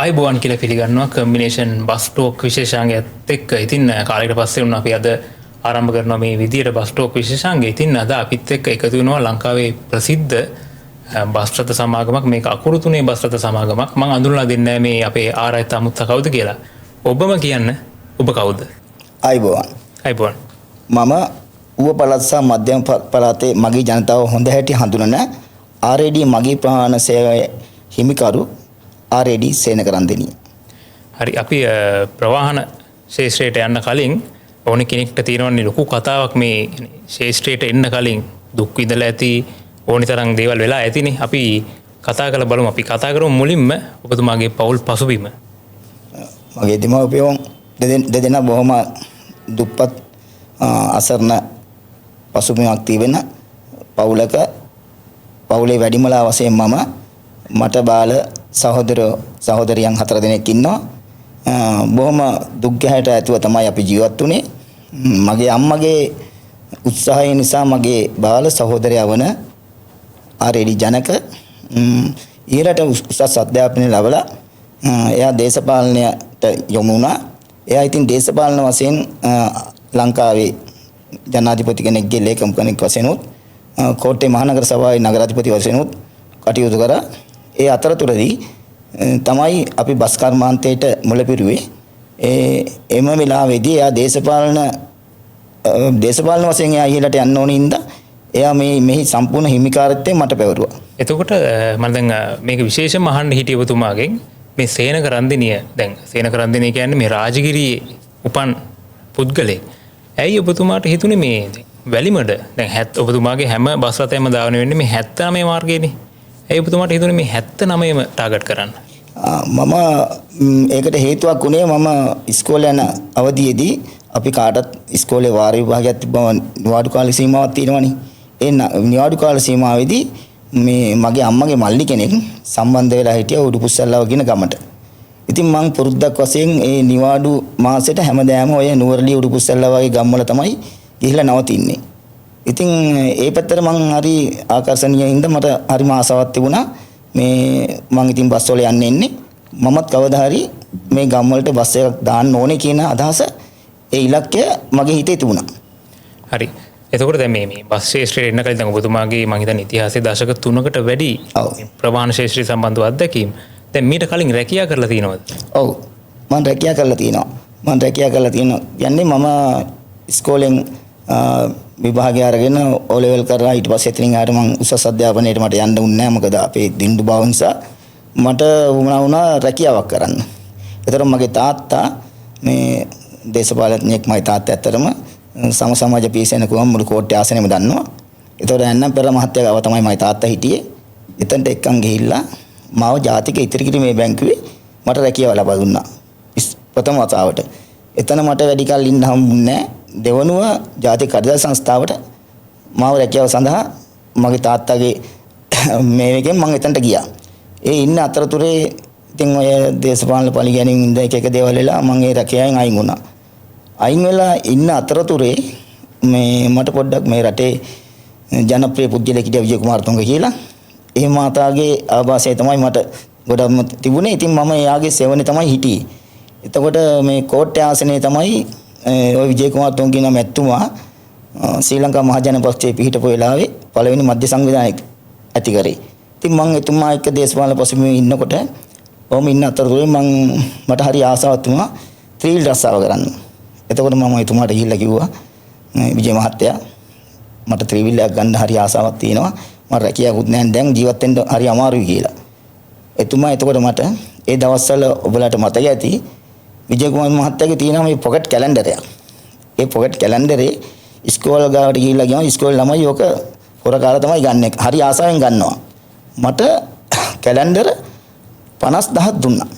ආයිබෝවන් කියලා පිළිගන්නවා combination bus talk විශේෂාංගයත් එක්ක. ඉතින් කාලයකට පස්සේ වුණා අපි අද ආරම්භ කරනවා මේ විදියට බස් ටෝක් විශේෂාංගය. ඉතින් අද අපිත් එක්ක එකතු වෙනවා ලංකාවේ ප්‍රසිද්ධ බස් රථ සමාගමක්, මේක අකුරු තුනේ බස් රථ සමාගමක්. මම අඳුරලා දෙන්නේ මේ අපේ ආරයිත අමුත්තා කවුද කියලා. ඔබම කියන්න, ඔබ කවුද? ආයිබෝවන්. ආයිබෝවන්. මම ඌව පළාත් සහ මධ්‍යම පළාතේ මගේ ජනතාව හොඳ හැටි හඳුනන RAD මගී ප්‍රවාහන සේවයේ හිමිකරු RAD සේනකරන්දෙනිය. හරි, අපි ප්‍රවාහන ශේෂ්ත්‍රයට යන්න කලින් ඕන කෙනෙක්ට තියෙනවනේ ලොකු කතාවක් මේ ශේෂ්ත්‍රයට එන්න කලින් දුක් විඳලා ඇති ඕනි තරම් දේවල් වෙලා ඇතිනේ. අපි කතා කරලා බලමු. අපි කතා කරමු මුලින්ම ඔබතුමාගේ පවුල් පසුබිම. මගේ දෙමව්පියෝ දෙදෙනා බොහොම දුප්පත් අසරණ පසුබිමක් තිබෙන පවුලක පවුලේ වැඩිමලා වශයෙන් මට බාල සහෝදරියන් 4 දෙනෙක් ඉන්නවා. බොහොම දුක් ගැහැට ඇතුව තමයි අපි ජීවත් වුනේ. මගේ අම්මගේ උත්සාහය නිසා මගේ බාල සහෝදරයා වන RAD ජනක ඊළට උසස් අධ්‍යාපනය ලැබලා එයා දේශපාලනයට යොමු වුණා. එයා ඉතින් දේශපාලන වශයෙන් ලංකාවේ ජනාධිපති කෙනෙක්ගේ ලේකම් කෙනෙක් වශයෙන් උත් කෝට්ටේ මහනගර සභාවේ නගරාධිපති වශයෙන් උත් කටයුතු කරා. ඒ අතරතුරදී තමයි අපි බස් කර්මාන්තයට මුලපිරුවේ. එම වෙලාවේදී එයා දේශපාලන වශයෙන් එයා ඉහළට යන්න ඕනින් ඉඳලා එයා මෙහි සම්පූර්ණ හිමිකාරත්වය මට පැවරුවා. එතකොට මම දැන් මේක විශේෂයෙන්ම අහන්න හිටිය ඔබතුමාගෙන් මේ සේනකරන්දිනිය, දැන් සේනකරන්දිනිය කියන්නේ මේ රාජගිරියේ උපන් පුද්ගලෙක්. ඇයි ඔබතුමාට හිතුනේ මේ වැලිමඩ දැන් ඔබතුමාගේ හැම බස් රථයක්ම දාවන වෙන්නේ මේ 79 මාර්ගයේනේ. ඇයි ඔබතුමාට හිතුනේ මේ 79ම ටාගට් කරන්න? මම ඒකට හේතුවක් උනේ මම ඉස්කෝලේ යන අවධියේදී අපි කාටත් ඉස්කෝලේ වාර විභාගයක් තිබ්බම නිවාඩු කාල සීමාවක් තියෙනවනේ. ඒ නිවාඩු කාල සීමාවේදී මේ මගේ අම්මගේ මල්ලි කෙනෙක් සම්බන්ධ වෙලා හිටියා උඩුපුස්සල්ලාව කියන ගමට. ඉතින් මං පුරුද්දක් වශයෙන් ඒ නිවාඩු මාසෙට හැමදාම ඔය නුවරඑළිය උඩුපුස්සල්ලාව වගේ ගම්වල තමයි ගිහිල්ලා නවතින්නේ. ඉතින් ඒ පැත්තට මං හරි ආකර්ෂණීයින්ද මට හරිම ආසාවක් තිබුණා. මේ මං ඉතින් බස් වල යන්න එන්නේ. මමත් කවදා හරි මේ ගම් වලට බස් එකක් දාන්න ඕනේ කියන අදහස ඒ ඉලක්කය මගේ හිතේ තිබුණා. හරි. එතකොට දැන් මේ බස් ශේෂ්ත්‍රයට එන්න කලින් දැන් ඔබතුමාගේ මම හිතන්නේ ඉතිහාසයේ දශක 3කට වැඩි ප්‍රවාහන ශේෂ්ත්‍රය සම්බන්ධව අත්දැකීම්. දැන් මීට කලින් රැකියාව කරලා තියෙනවද? ඔව්. මම රැකියාව කරලා තියෙනවා. කියන්නේ මම ඉස්කෝලෙන් විභාගය අරගෙන O level කරලා ඊට පස්සේ එතනින් ආවට මම උසස් අධ්‍යාපනයට මට යන්න උන්නේ නැහැ. මොකද අපේ දින්දු බව නිසා මට වුණා රැකියාවක් කරන්න. ඒතර මගේ තාත්තා මේ දේශපාලඥයෙක්, මගේ තාත්තා ඇත්තටම සම සමාජ පීසෙන කුවම් මුළු කෝට්ටේ ආසනෙම දන්නවා. ඒතර යන්නම් පෙර මහත්තයා ගාව තමයි මගේ තාත්තා හිටියේ. එතනට එක්කන් ගිහිල්ලා මාව ජාතික ඉතිරි කිරීමේ බැංකුවේ මට රැකියාව ලබා දුන්නා. ප්‍රථම වතාවට. එතන මට වැඩි කල් ඉන්න හම්බුන්නේ නැහැ. දෙවනුව ජාතික කඩදාසි සංස්ථාවට මාව රැකියාව සඳහා මගේ තාත්තාගේ මේකෙන් මම එතනට ගියා. ඒ ඉන්න අතරතුරේ ඉතින් ඔය දේශපාලන පරිගැනීම් ඉඳ එක දේවල් වෙලා මම ඒ රැකියාවෙන් අයින් වුණා. අයින් වෙලා ඉන්න අතරතුරේ මට පොඩ්ඩක් මේ රටේ ජනප්‍රිය පුද්ගලයෙක් හිටියා විජය කුමාරතුංග කියලා. ඒ මාතාගේ ආభాසය තමයි මට ගොඩක්ම තිබුණේ. ඉතින් මම එයාගේ සෙවණේ තමයි හිටියේ. එතකොට මේ කෝට්ටේ ආසනයේ තමයි ඔය විජය කුමාරතුංග කියන මැතිතුමා ශ්‍රී ලංකා මහජන පක්ෂයේ පිහිටපු වෙලාවේ පළවෙනි මධ්‍ය සංවිධානය ඇති කරේ. ඉතින් මම එතුමා එක්ක දේශපාලන පසුබිමේ ඉන්නකොට ඔහොම ඉන්න අතරතුරේ මට හරි ආසාවක් තිබුණා ත්‍රිවිල් රස්සාව කරන්න. එතකොට මම එතුමාට ගිහිල්ලා කිව්වා විජය මහත්තයා මට ත්‍රිවිල් එකක් ගන්න හරි ආසාවක් තියෙනවා. මම රැකියාවකුත් නැහැ, දැන් ජීවත් වෙන්න හරි අමාරුයි කියලා. එතුමා එතකොට මට ඒ දවස්වල ඔබලාට මතක ඇති විජය කුමාර මහත්තයාගේ තියෙන මේ පොකට් කැලෙන්ඩරයක්. ඒ පොකට් කැලෙන්ඩරේ ඉස්කෝල ගාවට ගිහිල්ලා ගියාම ඉස්කෝලේ ළමයි ඕක හොර කාලා තමයි ගන්න. හරි ආසාවෙන් ගන්නවා. මට කැලෙන්ඩර 50000ක් දුන්නා.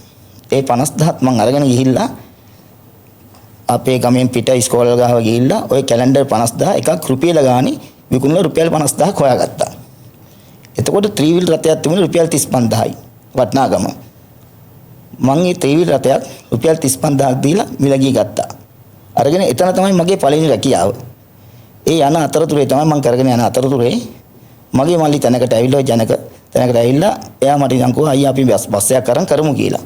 ඒ 50000ත් මම අරගෙන ගිහිල්ලා අපේ ගමෙන් පිට ඉස්කෝල ගාව ගිහිල්ලා ওই කැලෙන්ඩර් 50000 එකක් රුපියල ගානේ විකුණලා රුපියල් 50000ක් හොයාගත්තා. එතකොට ත්‍රිවිල් රථයක් තිබුණේ රුපියල් 35000යි වටිනාකම. මම මේ ත්‍රිවිල් රථයක් රුපියල් 35000ක් දීලා මිලගිය ගත්තා. අරගෙන එතන තමයි මගේ පළවෙනි රැකියාව. ඒ යන අතරතුරේ තමයි මම කරගෙන යන අතරතුරේ මගේ මල්ලි තැනකට ඇවිල්ලා ජනක තැනකට ඇවිල්ලා එයා මට ඉඳන් කිව්වා අයියා අපි බස් එකක් අරන් කරමු කියලා.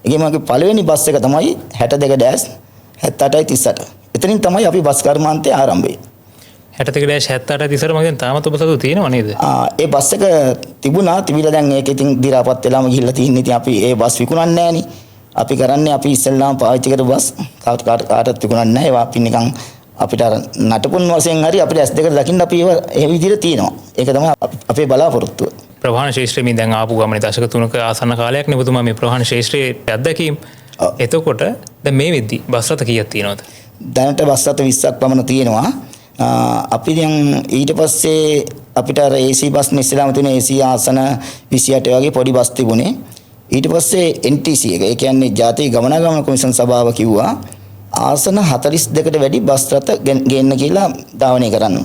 ඒකේ මගේ පළවෙනි බස් එක තමයි 62-78-38. එතනින් තමයි අපි බස් කර්මාන්තය ආරම්භ වෙන්නේ. 62-78-38 මගෙන් තාමත් ඔබ සතු තියෙනව නේද? ඒ බස් එක තිබිලා දැන් ඒක ඉතින් දි รา පත් වෙලාම ගිහිල්ලා තින්නේ. ඉතින් අපි ඒ බස් විකුණන්නේ නැහනේ. අපි කරන්නේ අපි ඉස්සෙල්ලාම පාවිච්චි කරපු බස් කාටවත් විකුණන්නේ නැහැ. ඒවා අපි නිකන් අපිට අර නටපුන් වශයෙන් හරි අපිට S2 දකින්න අපි ඒ විදිහට තියෙනවා. ඒක තමයි අපේ බලාපොරොත්තුව. ප්‍රවාහන ශාස්ත්‍රයේ මේ දැන් ආපු ගමනේ දශක 3ක ආසන්න කාලයක් නේ ඔබතුමා මේ ප්‍රවාහන ශාස්ත්‍රයේ අත්දැකීම්. එතකොට දැන් මේ වෙද්දි බස් රථ කීයක් තියෙනවද? දැනට බස් රථ 20ක් පමණ තියෙනවා. අපි දැන් ඊට පස්සේ අපිට අර AC බස් ඉස්සෙල්ලාම තියෙන AC ආසන 28 වගේ පොඩි බස් තිබුණේ. ඊට පස්සේ NTC එක ඒ කියන්නේ ජාතික ගමනාගමන කොමිෂන් සභාව කිව්වා ආසන 42කට වැඩි බස් රථ ගේන්න කියලා ධාවනය කරන්න.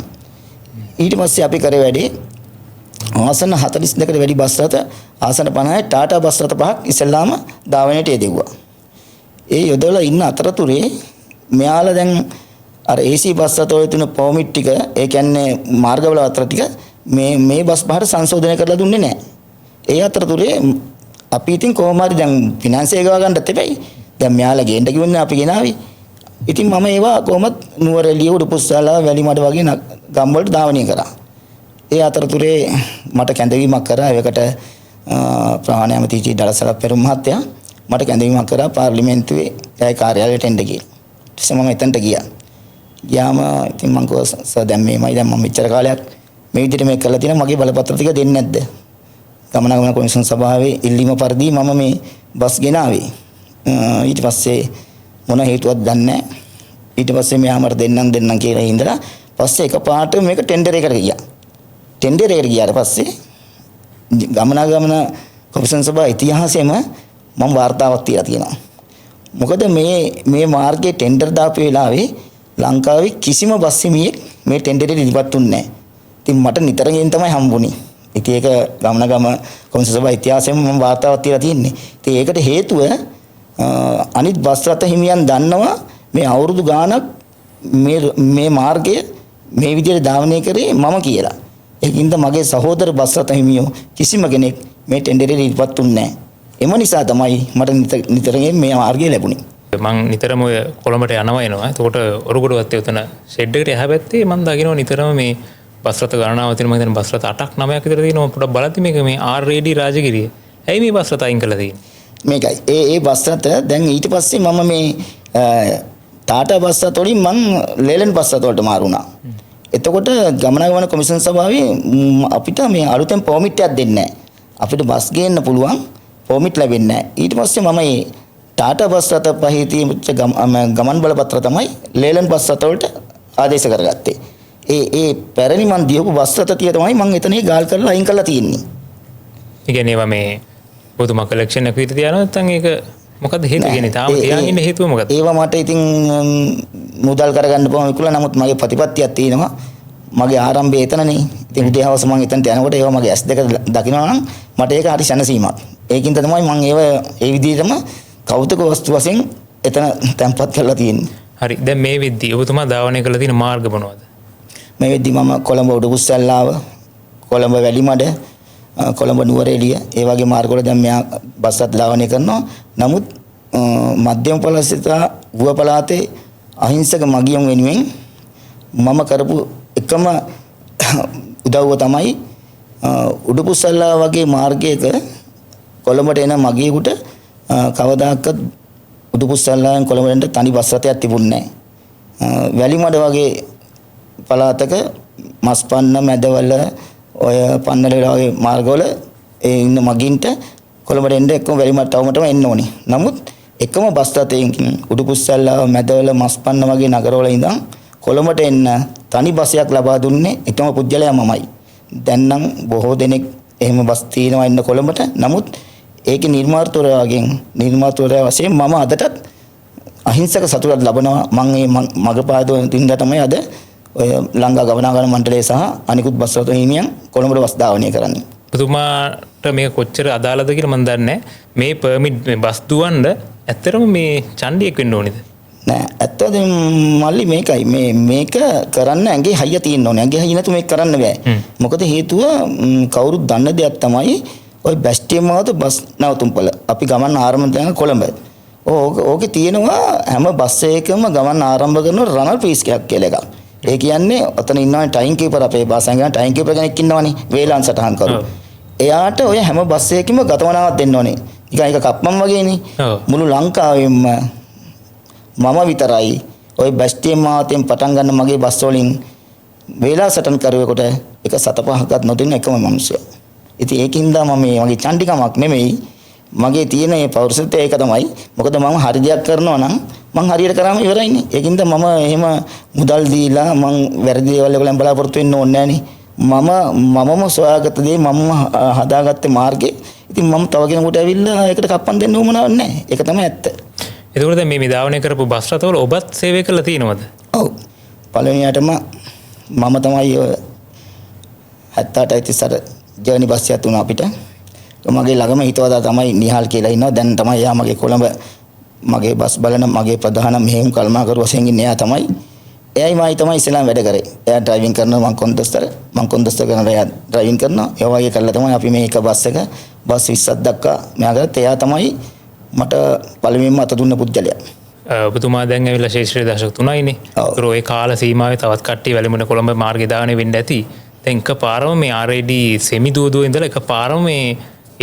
ඊට පස්සේ අපි කරේ වැඩේ ආසන 42කට වැඩි බස් රථ ආසන 50යි ටාටා බස් රථ පහක් ඉස්සෙල්ලාම ධාවනයට යෙදුවා. ඒ යොදවලා ඉන්න අතරතුරේ මෙයාලා දැන් අර AC බස් රථ වල තියෙන පර්මිට් ටික ඒ කියන්නේ මාර්ගවල අතර ටික මේ බස් පහට සංශෝධනය කරලා දුන්නේ නැහැ. ඒ අතරතුරේ අපි ඉතින් කොහොම හරි දැන් ෆිනන්ස් එක ගව ගන්නත් එපැයි. දැන් මෙයාලා ගේන්න කිව්වනේ අපි ගෙනාවේ. ඉතින් මම ඒවා කොහොමත් නුවරඑළිය උඩුපුස්සාලා වැලිමඩ වගේ ගම් වලට ධාවනය කරා. ඒ අතරතුරේ මට කැඳවීමක් කරා. ඒකට ප්‍රාණ ඇමතිචි දලසල පෙරුම් මහත්තයා මට කැඳවීමක් කරා පාර්ලිමේන්තුවේ එයාගේ කාර්යාලයට එන්න කියලා. ඊට පස්සේ මම එතනට ගියා. ගියාම ඉතින් මං කිව්වා සර් දැන් මේමයි දැන් මම මෙච්චර කාලයක් මේ විදිහට මේක කරලා තියෙනවා මගේ බලපත්‍ර ටික දෙන්නේ නැද්ද? ගමනාගමන කොමිෂන් සභාවේ ඉල්ලීම පරිදි මම මේ බස් ගෙනාවේ. ඊට පස්සේ මොන හේතුවක් දන්නේ නැහැ. ඊට පස්සේ මෙයා මට දෙන්නම් කියලා හින්දලා පස්සේ එකපාරට මේක ටෙන්ඩර් එකකට ගියා. ටෙන්ඩර් එකට ගියාට පස්සේ ගමනාගමන කොමිෂන් සභාව ඉතිහාසයේම මම වාර්තාවක් තියලා තියෙනවා. මොකද මේ මාර්ගයේ ටෙන්ඩර් දාපු වෙලාවේ ලංකාවේ කිසිම බස් හිමියෙක් මේ ටෙන්ඩරේ ඉදිරිපත් වුණේ නැහැ. ඉතින් මට නිතරම තමයි හම්බුනේ. ඉතින් ඒක ගමනාගමන කොමිෂන් සභාව ඉතිහාසයේම මම වාර්තාවක් තියලා තියෙන්නේ. ඉතින් ඒකට හේතුව අනිත් බස් රථ හිමියන් දන්නවා මේ අවුරුදු ගාණක් මේ මාර්ගය මේ විදිහට ධාවනය කරේ මම කියලා. ඒකින්ද මගේ සහෝදර බස් රථ හිමියෝ කිසිම කෙනෙක් මේ ටෙන්ඩරේ ඉදිරිපත් වුණේ නැහැ. එම නිසා තමයි මට නිතරම මේ මාර්ගය ලැබුණේ. මං නිතරම ඔය කොළඹට යනවා එනවා. එතකොට ඔරුගොඩවත්තේ උතන ෂෙඩ් එකට එහා පැත්තේ මම දකිනවා නිතරම මේ බස් රථ ගණනාව තියෙන මම හිතන්නේ බස් රථ 8ක් 9ක් විතර තියෙනවා. පොඩක් බලද්දි මේක මේ RAD රාජගිරිය. ඇයි මේ බස් රථ අයින් කළා තියෙන්නේ? මේකයි. ඒ බස් රථ දැන් ඊට පස්සේ මම මේ ටාටා බස් රථ වලින් මං ලේලන් බස් රථ වලට මාරු වුණා. එතකොට ගමනාගමන කොමිෂන් සභාවේ අපිට මේ අලුතෙන් පර්මිට් එකක් දෙන්නේ නැහැ. අපිට බස් ගේන්න පුළුවන් පර්මිට් ලැබෙන්නේ නැහැ. ඊට පස්සේ මම මේ ටාටා බස් රථ පහේ තියෙච්ච ගමන් බලපත්‍ර තමයි ලේලන් බස් රථ වලට ආදේශ කරගත්තේ. ඒ පැරණි මන් දීපු බස් රථ තිය තමයි මම එතනේ ගාල් කරලා අයින් කරලා තියෙන්නේ. ඒ කියන්නේ ඒවා මේ ඔබතුමා කලෙක්ෂන් එක විතර තියනවා නැත්නම් ඒක මොකද්ද හේතුව කියන්නේ? තාම තියාගෙන ඉන්න හේතුව මොකද්ද? ඒවා මට ඉතින් මුදල් කරගන්න පුළුවන් විකුණලා නමුත් මගේ ප්‍රතිපත්තියක් තියෙනවා. මගේ ආරම්භය එතනනේ. ඉතින් උදේ හවස මම එතනට යනකොට ඒවා මගේ S2 දකිනවා නම් මට ඒක හරි සැනසීමක්. ඒකින්ද තමයි මම ඒ විදිහටම කෞතුක වස්තු වශයෙන් එතන තැන්පත් කරලා තියෙන්නේ. හරි. දැන් මේ වෙද්දී ඔබතුමා ධාවනය කරලා තියෙන මාර්ග මොනවද? මේ වෙද්දී මම කොළඹ උඩුකුස්සල්ලාව, කොළඹ වැලිමඩ, කොළඹ නුවරඑළිය ඒ වගේ මාර්ගවල දැන් මෙයා බස් රථ ධාවනය කරනවා. නමුත් මධ්‍යම පළාත වුව පළාතේ අහිංසක මගියන් වෙනුවෙන් මම කරපු එකම උදව්ව තමයි උඩුකුස්සල්ලාව වගේ මාර්ගයක කොළඹට එන මගියෙකුට කවදාකවත් උඩුකුස්සල්ලාවෙන් කොළඹට තනි බස් රථයක් තිබුණේ නැහැ. වැලිමඩ වගේ පළාතක මස්පන්න මැදවල ඔය පන්නල වගේ මාර්ගවල ඒ ඉන්න මගින්ට කොළඹට එන්න එක්කම වැලිමඩ ටවුමටම එන්න ඕනේ. නමුත් එකම බස් රථයකින් උඩුකුස්සල්ලාව මැදවල මස්පන්න වගේ නගරවල ඉඳන් කොළඹට එන්න තනි බසයක් ලබා දුන්නේ එකම පුජ්‍යලයා මමයි. දැන් නම් බොහෝ දෙනෙක් එහෙම බස් තියෙනවා ඉන්න කොළඹට. නමුත් ඒකේ නිර්මාතෘවරයා වශයෙන් මම අදටත් අහිංසක සතුටක් ලබනවා. මම මේ මගපාදෝ දින්දා තමයි අද ඔය ලංකා ගමනාගමන මණ්ඩලය සහ අනිකුත් බස් රථ හිමියන් කොළඹට බස් ධාවනය කරන්නේ. ඔබතුමාට මේක කොච්චර අදාළද කියලා මම දන්නේ නැහැ. මේ පර්මිට් බස් දුවන්න ඇත්තටම මේ චණ්ඩියෙක් වෙන්න ඕනේද? නෑ ඇත්තටම මල්ලි මේකයි මේක කරන්න ඇඟේ හයිය තියෙන්න ඕනේ. ඇඟේ හයිය නැතු මේක කරන්න බෑ. මොකද හේතුව කවුරුත් දන්න දෙයක් තමයි ওই බැස්ටියම් මාවත බස් නැවතුම්පල අපි ගමන් ආරම්භ කරන කොළඹ. ඕකේ තියෙනවා හැම බස් එකකම ගමන් ආරම්භ කරන රනල් පීස්කයක් කියලා එකක්. ඒ කියන්නේ ඔතන ඉන්නවනේ ටයිම් කීපර් අපේ භාෂාවෙන් කියන ටයිම් කීපර් කෙනෙක් ඉන්නවනේ වේලාන් සටහන් කරු. එයාට ඔය හැම බස් එකකම ගතවනාවක් දෙන්න ඕනේ. නිකන් ඒක කප්පම් වගේනේ. මුළු ලංකාවෙම මම විතරයි ওই බැස්ටියම් මාවතෙන් පටන් ගන්න මගේ බස් වලින් වේලා සටහන් කරුවෙකුට එක 7-5ක්වත් නොදින්න එකම මිනිස්සු. ඉතින් ඒකින්ද මම මගේ චණ්ඩිකමක් නෙමෙයි මගේ තියෙන මේ පෞරුෂත්වය ඒක තමයි. මොකද මම හරි දෙයක් කරනවා නම් මං හරියට කරාම ඉවරයිනේ. ඒකින්ද මම එහෙම මුදල් දීලා මං වැරදි දේවල් වලින් බලාපොරොත්තු වෙන්න ඕනේ නෑනේ. මමම සොයාගත්ත දේ මම හදාගත්ත මාර්ගේ. ඉතින් මම තව කෙනෙකුට ඇවිල්ලා ඒකට කප්පම් දෙන්න උවමනාවක් නැහැ. ඒක තමයි ඇත්ත. එතකොට දැන් මේ ධාවනය කරපු බස් රථවල ඔබත් සේවය කළා තියෙනවද? ඔව්. පළවෙනියටම මම තමයි 78 ජර්නි බස් එකක් තුන අපිට. මගේ ළඟම හිතවදා තමයි නිහාල් කියලා ඉන්නවා. දැන් තමයි යා මගේ කොළඹ මගේ බස් බලන මගේ ප්‍රධාන මෙහෙයුම් කල්මාකරු වශයෙන් ඉන්නේ එයා තමයි. එයයි මයි තමයි ඉස්සෙල්ලාම වැඩ කරේ. එයා ඩ්‍රයිවිං කරනවා මං කොන්දස්තර කරනවා එයා ඩ්‍රයිවිං කරනවා. ඒ වගේ කරලා තමයි අපි මේක බස් එක බස් 20ක් දක්වා මෙයා කරත් එයා තමයි මට පළමුවෙන්ම අත දුන්න පුද්ගලයා. ඔබතුමා දැන් ඇවිල්ලා ශේෂ්ත්‍රීය දශක 3යිනේ. ඒතර ওই කාල සීමාවේ තවත් කට්ටිය වැලිමුණ කොළඹ මාර්ගය දාවනේ වෙන්න ඇති. දැන් එකපාරම මේ RAD සෙමි දුවදුව ඉඳලා එකපාරම මේ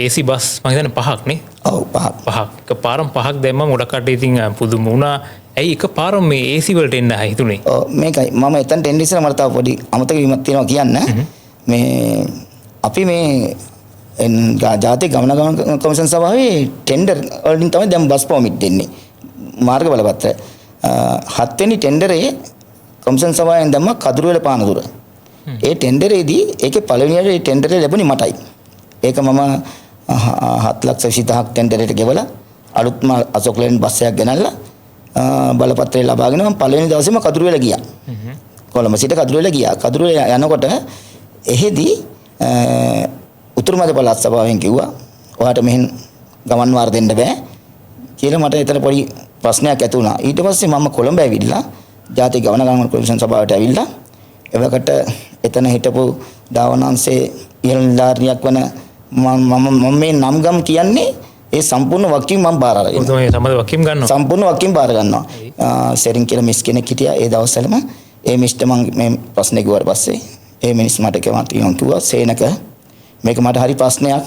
AC බස් මම හිතන්නේ 5ක් නේ. ඔව් 5ක්. එකපාරම 5ක් දැම්මම ගොඩක් කට්ටිය ඉතින් පුදුම වුණා. ඇයි එකපාරම මේ AC වලට එන්න හිතුනේ? ඔව් මේකයි මම එතනට එන්න ඉස්සෙල්ලා මට තව පොඩි අමතක වීමක් තියෙනවා කියන්න. මේ අපි මේ ජාතික ගමනාගමන කොමිෂන් සභාවේ ටෙන්ඩර් වලින් තමයි දැන් බස් පර්මිට් දෙන්නේ. මාර්ග බලපත්‍රය. 7 වෙනි ටෙන්ඩරේ කොමිෂන් සභාවෙන් දැම්ම කදුරුවෙල පානදුර. ඒ ටෙන්ඩරේදී ඒකේ පළවෙනියට ටෙන්ඩරේ ලැබුණේ මටයි. ඒක මම 7,20,000ක් ටෙන්ඩරේට ගෙවලා අලුත්ම අශෝක ලේන් බස් එකක් ගෙනල්ලා බලපත්‍රය ලබාගෙන මම පළවෙනි දවසේම කදුරුවෙල ගියා. කොළඹ සිට කදුරුවෙල ගියා. කදුරුවෙල යනකොට එහෙදී උතුරු මැද පළාත් සභාවෙන් කිව්වා ඔයාට මෙහෙන් ගමන් වාර දෙන්න බෑ කියලා මට එතන පොඩි ප්‍රශ්නයක් ඇති වුණා. ඊට පස්සේ මම කොළඹ ඇවිල්ලා ජාතික ගමනාගමන කොමිෂන් සභාවට ඇවිල්ලා එවකට එතන හිටපු දාවනාංශයේ ඉහළ නිලධාරියක් වන මම මේ නම් ගම් කියන්නේ ඒ සම්පූර්ණ වකීම් මම බාර අරගෙන. ඔතන සම්බන්ධ වකීම් ගන්නවා. සම්පූර්ණ වකීම් බාර ගන්නවා. සෙරින් කියලා මිස් කෙනෙක් හිටියා ඒ දවස්වලම. ඒ මිස්ට මම මේ ප්‍රශ්නේ කිව්වට පස්සේ ඒ මිනිස් මට කිව්වා සේනක මේක මට හරි ප්‍රශ්නයක්.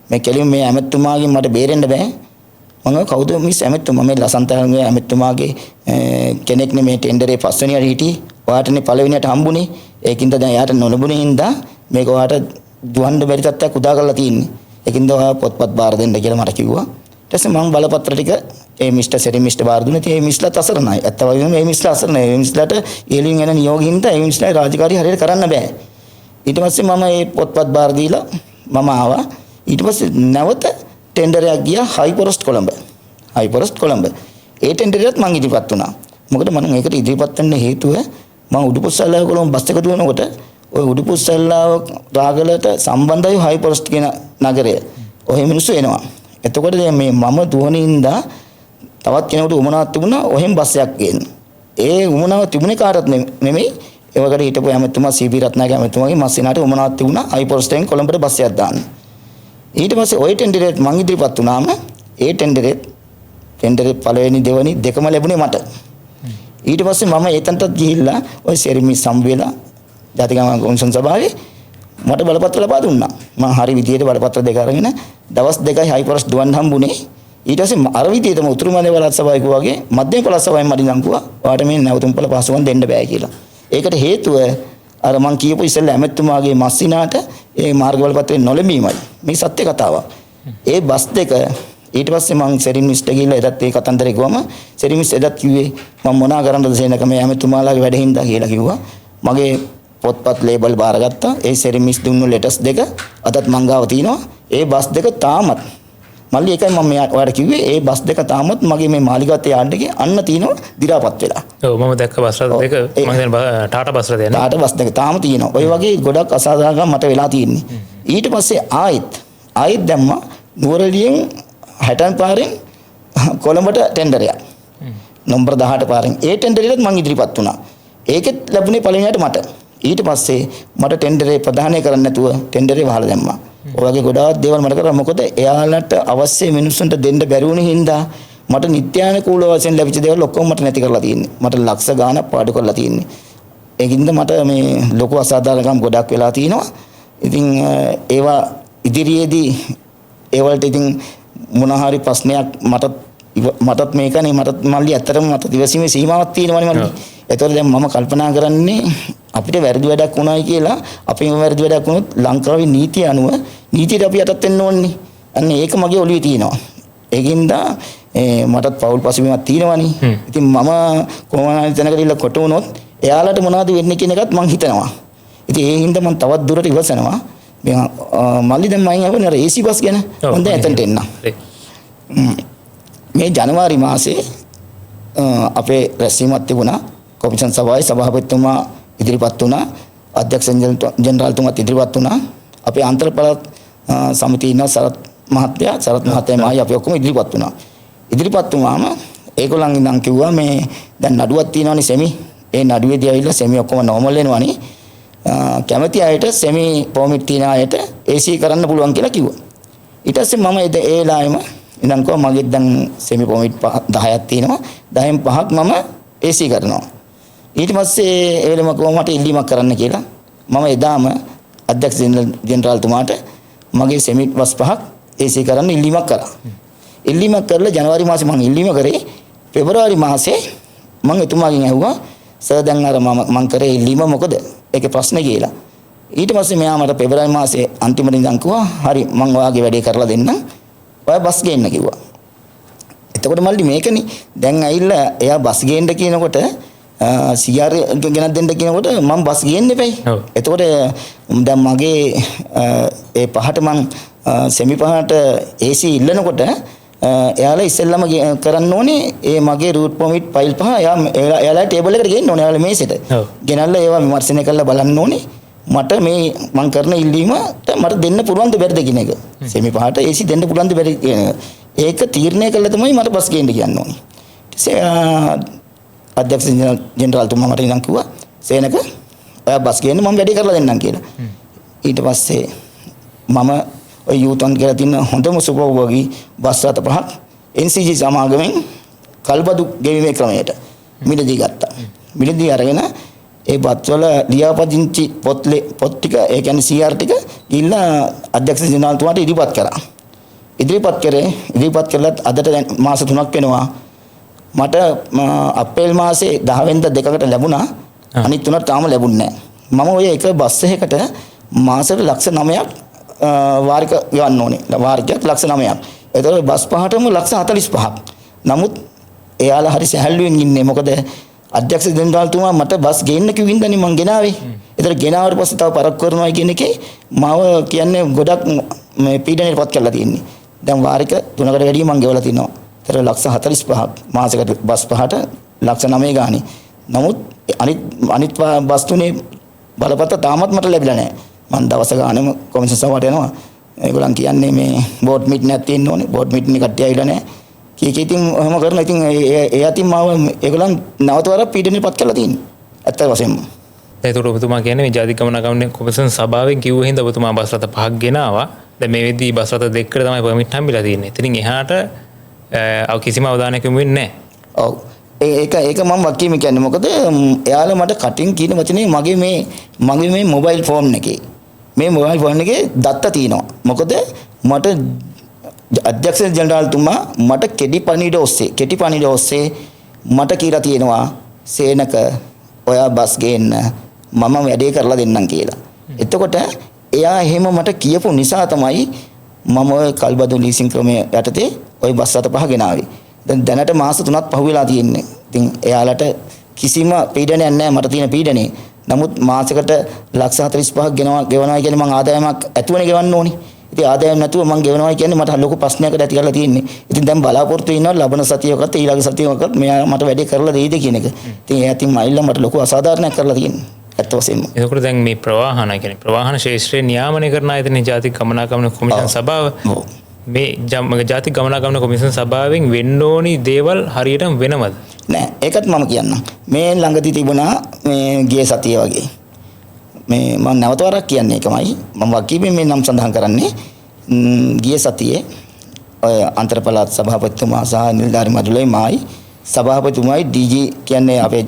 මේ කෙලින් මේ ඇමතුමාගෙන් මට බේරෙන්න බෑ. මම කවුද මිස් ඇමතුමා මේ ලසන්තගේ ඇමතුමාගේ කෙනෙක් නේ මේ ටෙන්ඩරේ පස්වෙනියට හිටියේ. ඔයාටනේ පළවෙනියට හම්බුනේ. ඒකින්ද දැන් එයාට නොලබුණේ හින්දා මේක ඔයාට දුවන්න බැරි තත්ත්වයක් උදා කරලා තියෙන්නේ. ඒකින්ද ඔයා පොත්පත් බාර දෙන්න කියලා මට කිව්වා. ඊට පස්සේ මම බලපත්‍ර ටික ඒ මිස්ටර් සෙරින් මිස්ටර් බාර දුන්නා. ඉතින් ඒ මිස්ලාත් අසරණයි. ඇත්ත වගේම මේ මිස්ලා අසරණයි. මේ මිස්ලාට ඊළින් එන නියෝගින්ද ඒ මිස්ලා රාජකාරී හරියට කරන්න බෑ. ඊට පස්සේ මම මේ පොත්පත් බාර දීලා මම ආවා. ඊට පස්සේ නැවත ටෙන්ඩරයක් ගියා හයිපොරස්ට් කොළඹ. හයිපොරස්ට් කොළඹ. ඒ ටෙන්ඩරයත් මම ඉදිරිපත් වුණා. මොකද මම ඒකට ඉදිරිපත් වෙන්න හේතුව මම උඩුපුස්සල්ලාව කොළඹ බස් එක දුවනකොට ওই උඩුපුස්සල්ලාව රාගලට සම්බන්ධයි හයිපොරස්ට් කියන නගරය. ඔහේ මිනිස්සු එනවා. එතකොට මේ මම දුවනින්දා තවත් කෙනෙකුට උමනාවක් තිබුණා ඔහෙන් බස් එකක් ගේන්න. ඒ උමනාව තිබුණේ කාටවත් නෙමෙයි. ඒවකට හිටපු ඇමතුමා සීබී රත්නායක ඇමතුමාගේ මස්සිනාට උමනාවක් තිබුණා හයිපොරස්ට්ෙන් කොළඹට බස් එකක් දාන්න. ඊට පස්සේ ওই ටෙන්ඩරේට මං ඉදිරිපත් වුණාම ඒ ටෙන්ඩරේ පළවෙනි දෙවෙනි දෙකම ලැබුණේ මට. ඊට පස්සේ මම එතනටත් ගිහිල්ලා ওই සෙරිමි සම්බේලා ජාතික ගමනාගමන කොමිෂන් සභාවේ මට බලපත්‍ර ලබා දුන්නා. මම හරි විදියට බලපත්‍ර දෙක අරගෙන දවස් දෙකයි හයිපොරස්ට් දුවන්න හම්බුනේ. ඊට පස්සේ අර විදියටම උතුරු මැද පළාත් සභාවේ වගේ මධ්‍යම පළාත් සභාවෙන් මට නම් කිව්වා ඔයාට මේ නැවතුම්පල පහසුකම් දෙන්න බෑ කියලා. ඒකට හේතුව අර මං කියපු ඉස්සෙල්ලා ඇමතුමාගේ මස්සිනාට ඒ මාර්ග බලපත්‍රේ නොලැබීමයි. මේ සත්‍ය කතාවක්. ඒ බස් දෙක ඊට පස්සේ මං සෙරින් මිස්ට ගිහලා එදත් ඒ කතන්දරේ ගිහම සෙරින් මිස් එදත් කිව්වේ මම මොනා කරන්නද සේනක මේ ඇමතුමාලාගේ වැඩ හින්දා කියලා කිව්වා. මගේ පොත්පත් ලේබල් බාරගත්තා. ඒ සෙරින් මිස් දුන්නු ලෙටර්ස් දෙක අදත් මං ගාව තියෙනවා. ඒ බස් දෙක තාමත් මල්ලි එකයි මම ඔයාලට කිව්වේ ඒ බස් දෙක තාමත් මගේ මේ මාලිගාවේ යාඩ් එකේ අන්න තියෙනවා දි รา පත් වෙලා. ඔව් මම දැක්ක බස් රථ දෙක මම හිතන්නේ ටාටා බස් රථ යන. ටාටා බස් දෙක තාම තියෙනවා. ඔය වගේ ගොඩක් අසාධාරණ මට වෙලා තියෙන්නේ. ඊට පස්සේ ආයෙත් දැම්මා නුවරඑළියෙන් 60 පාරෙන් කොළඹට ටෙන්ඩරයක්. නම්බර 18 පාරෙන්. ඒ ටෙන්ඩරේට මම ඉදිරිපත් වුණා. ඒකෙත් ලැබුණේ පළවෙනියට මට. ඊට පස්සේ මට ටෙන්ඩරේ ප්‍රදානය කරන්න නැතුව ටෙන්ඩරේ වහලා දැම්මා. ඔය වගේ ගොඩාක් දේවල් මට කරා. මොකද එයාලට අවශ්‍ය මිනිස්සුන්ට දෙන්න බැරි වුණ හින්දා මට නිත්‍යානුකූල වශයෙන් ලැබිච්ච දේවල් ඔක්කොම මට නැති කරලා තියෙන්නේ. මට ලක්ෂ ගාණක් පාඩු කරලා තියෙන්නේ. ඒකින්ද මට මේ ලොකු අසාධාරණකම් ගොඩක් වෙලා තිනවා. ඉතින් ඒවා ඉදිරියේදී ඒවලට ඉතින් මොන හරි ප්‍රශ්නයක් මටත් මේකනේ මටත් මල්ලි ඇත්තටම මට දිවසීමේ සීමාවක් තියෙනවනේ මල්ලි. ඒතකොට දැන් මම කල්පනා කරන්නේ අපිට වැරදි වැඩක් වුණායි කියලා අපේම වැරදි වැඩක් වුණොත් ලංකාවේ නීතිය අනුව නීතියට අපි යටත් වෙන්න ඕනේ. අන්න ඒක මගේ ඔළුවේ තියෙනවා. ඒකින්ද මටත් පෞල් පසුබිමක් තියෙනවනේ. ඉතින් මම කොහොම හරි තැනකට ඉල්ල කොට වුණොත් එයාලට මොනවද වෙන්නේ කියන එකත් මං හිතනවා. ඉතින් ඒ හින්දා මං තවත් දුරට ඉවසනවා. මල්ලි දැන් මම ආවනේ අර AC බස් ගැන මම දැන් එතනට එන්න. මේ ජනවාරි මාසේ අපේ රැස්වීමක් තිබුණා. කොමිෂන් සභාවේ සභාපතිතුමා ඉදිරිපත් වුණා. අධ්‍යක්ෂ ජෙනරාල්තුමාත් ඉදිරිපත් වුණා. අපේ අන්තර් පළාත් සමිතියේ ඉන්න සරත් මහත්තයාමයි අපි ඔක්කොම ඉදිරිපත් වුණා. ඉදිරිපත් වුණාම ඒගොල්ලන් ඉඳන් කිව්වා මේ දැන් නඩුවක් තියෙනවනේ සෙමි. ඒ නඩුවේදී ඇවිල්ලා සෙමි ඔක්කොම නෝමල් වෙනවනේ. කැමති අයට සෙමි පර්මිට් තියන අයට AC කරන්න පුළුවන් කියලා කිව්වා. ඊට පස්සේ මම ඒ වෙලාවෙම ඉඳන් කොහොම මගේ දැන් සෙමි පර්මිට් 10ක් තියෙනවා. 10න් 5ක් මම AC කරනවා. ඊට පස්සේ ඒ වෙලෙම කොහොම මට ඉල්ලීමක් කරන්න කියලා මම එදාම අධ්‍යක්ෂ ජෙනරාල්තුමාට මගේ සෙමි බස් 5ක් AC කරන්න ඉල්ලීමක් කරා. ඉල්ලීමක් කරලා ජනවාරි මාසේ මම ඉල්ලීම කරේ. පෙබරවාරි මාසේ මම එතුමාගෙන් ඇහුවා සර් දැන් අර මම කරේ ඉල්ලීම මොකද? ඒකේ ප්‍රශ්නේ කියලා. ඊට පස්සේ මෙයා මට පෙබරවාරි මාසේ අන්තිමට ඉඳන් කිව්වා හරි මම ඔයාගේ වැඩේ කරලා දෙන්නම්. ඔයා බස් ගේන්න කිව්වා. එතකොට මල්ලි මේකනේ දැන් ඇවිල්ලා එයා බස් ගේන්න කියනකොට CR ගෙනත් දෙන්න කියනකොට මම බස් ගේන්න එපයි. එතකොට දැන් මගේ ඒ පහට මම සෙමි පහට AC ඉල්ලනකොට එයාලා ඉස්සෙල්ලාම කරන්න ඕනේ ඒ මගේ රූට් පර්මිට් ෆයිල් පහ එයාලා ටේබල් එකට ගේන්න ඕනේ එයාලා මේසෙට. ගෙනල්ලා ඒවා විමර්ශනය කරලා බලන්න ඕනේ. මට මේ මම කරන ඉල්ලීමට මට දෙන්න පුළුවන්ද බැරිද කියන එක. සෙමි පහට AC දෙන්න පුළුවන්ද බැරිද කියන එක. ඒක තීරණය කළා තමයි මට බස් ගේන්න කියන්න ඕනේ. අධ්‍යක්ෂ ජෙනරාල්තුමා මට ඉඳන් කිව්වා සේනක ඔයා බස් ගේන්න මම වැඩේ කරලා දෙන්නම් කියලා. ඊට පස්සේ මම ඔය යූතන් කියලා තියෙන හොඳම සුපෝභෝගී බස් රථ පහක් NCG සමාගමෙන් කල්බදු ගෙවීමේ ක්‍රමයට මිලදී ගත්තා. මිලදී අරගෙන ඒ බත්වල ලියාපදිංචි පොත් ටික ඒ කියන්නේ CR ටික ගිහිල්ලා අධ්‍යක්ෂ ජෙනරාල්තුමාට ඉදිරිපත් කරා. ඉදිරිපත් කළත් අදට දැන් මාස 3ක් වෙනවා. මට අප්‍රේල් මාසේ 10 වෙනිදා දෙකකට ලැබුණා. අනිත් තුනට තාම ලැබුණේ නැහැ. මම ඔය එක බස් එකකට මාසෙට ලක්ෂ 9ක් වාරික ගන්න ඕනේ. වාරිකයක් ලක්ෂ 9ක්. ඒතකොට බස් පහටම ලක්ෂ 45ක්. නමුත් එයාලා හරි සැහැල්ලුවෙන් ඉන්නේ. මොකද අධ්‍යක්ෂ ජෙනරාල්තුමා මට බස් ගේන්න කිව්වින්දනේ මං ගෙනාවේ. ඒතර ගෙනාවට පස්සේ තව පරක් කරනවා කියන එකේ මාව කියන්නේ ගොඩක් මේ පීඩනයටපත් කරලා තියෙන්නේ. දැන් වාරික 3කට වැඩිය මං ගෙවලා තිනවා. ඒතර ලක්ෂ 45ක් මාසෙකට බස් පහට ලක්ෂ 9 ගානේ. නමුත් අනිත් බස් තුනේ බලපත්‍ර තාමත් මට ලැබිලා නැහැ. මං දවස් ගානෙම කොමිෂන් සභාවට යනවා. ඒගොල්ලන් කියන්නේ මේ බෝඩ් මීටින් එකක් තියෙන්න ඕනේ. බෝඩ් මීටින් එක කට්ටිය ඇවිල්ලා නැහැ. කී ඉතින් ඔහොම කරනවා. ඉතින් ඒ අතින් මාව ඒගොල්ලන් නැවත වරක් පීඩනයටපත් කරලා තියෙන්නේ. ඇත්ත වශයෙන්ම. ඒතකොට ඔබතුමා කියන්නේ මේ ජාතික ගමනාගමන කොමිෂන් සභාවෙන් කිව්ව හින්දා ඔබතුමා බස් රථ 5ක් ගෙනාවා. දැන් මේ වෙද්දී බස් රථ 2කට තමයි පර්මිට් හම්බෙලා තියෙන්නේ. ඉතින් එහාට කිසිම අවධානයක් යොමු වෙන්නේ නැහැ. ඔව්. ඒක මම වකීම කියන්නේ මොකද එයාලා මට කටින් කියන වචනේ මගේ මේ මොබයිල් ෆෝන් එකේ දත්ත තියෙනවා. මොකද මට අධ්‍යක්ෂ ජෙනරාල්තුමා මට කෙටි පණිවිඩ ඔස්සේ මට කියලා තියෙනවා සේනක ඔයා බස් ගේන්න මම වැඩේ කරලා දෙන්නම් කියලා. එතකොට එයා එහෙම මට කියපු නිසා තමයි මම ඔය කල්බදු ලීසින් ක්‍රමයේ යටතේ ওই බස් රථ පහ ගෙනාවේ. දැනට මාස 3ක් පහුවෙලා තියෙන්නේ. ඉතින් එයාලට කිසිම පීඩනයක් නැහැ මට තියෙන පීඩනේ. නමුත් මාසෙකට ලක්ෂ 45ක් ගෙවනවා කියන්නේ මං ආදායමක් ඇතුවනේ ගෙවන්න ඕනේ. ඉතින් ආදායම නැතුව මං ගෙවනවා කියන්නේ මට ලොකු ප්‍රශ්නයකට ඇති කරලා තියෙන්නේ. ඉතින් දැන් බලාපොරොත්තු වෙනවා ලබන සතියකත් ඊළඟ සතියකත් මෙයා මට වැඩේ කරලා දෙයිද කියන එක. ඉතින් එයාටින් මයිල්ලා මට ලොකු අසාධාරණයක් කරලා තියෙන්නේ. ඇත්ත වශයෙන්ම. ඒකෝට දැන් මේ ප්‍රවාහන ශාස්ත්‍රයේ නියාමනය කරන ආයතනයේ ජාතික ගමනාගමන කොමිෂන් සභාව මේ ජාතික ගමනාගමන කොමිෂන් සභාවෙන් වෙන්න ඕනි දේවල් හරියටම වෙනවද? නෑ ඒකත් මම කියන්නම්. මේ ළඟදී තිබුණා මේ ගිය සතිය වගේ මේ මම නැවත වරක් කියන්නේ එකමයි මම වකීමේ මේ නම් සඳහන් කරන්නේ ගිය සතියේ ඔය අන්තර පළාත් සභාපතිතුමා සහ නිලධාරි මණ්ඩලයේ මායි සභාපතිතුමායි ඩීජී කියන්නේ අපේ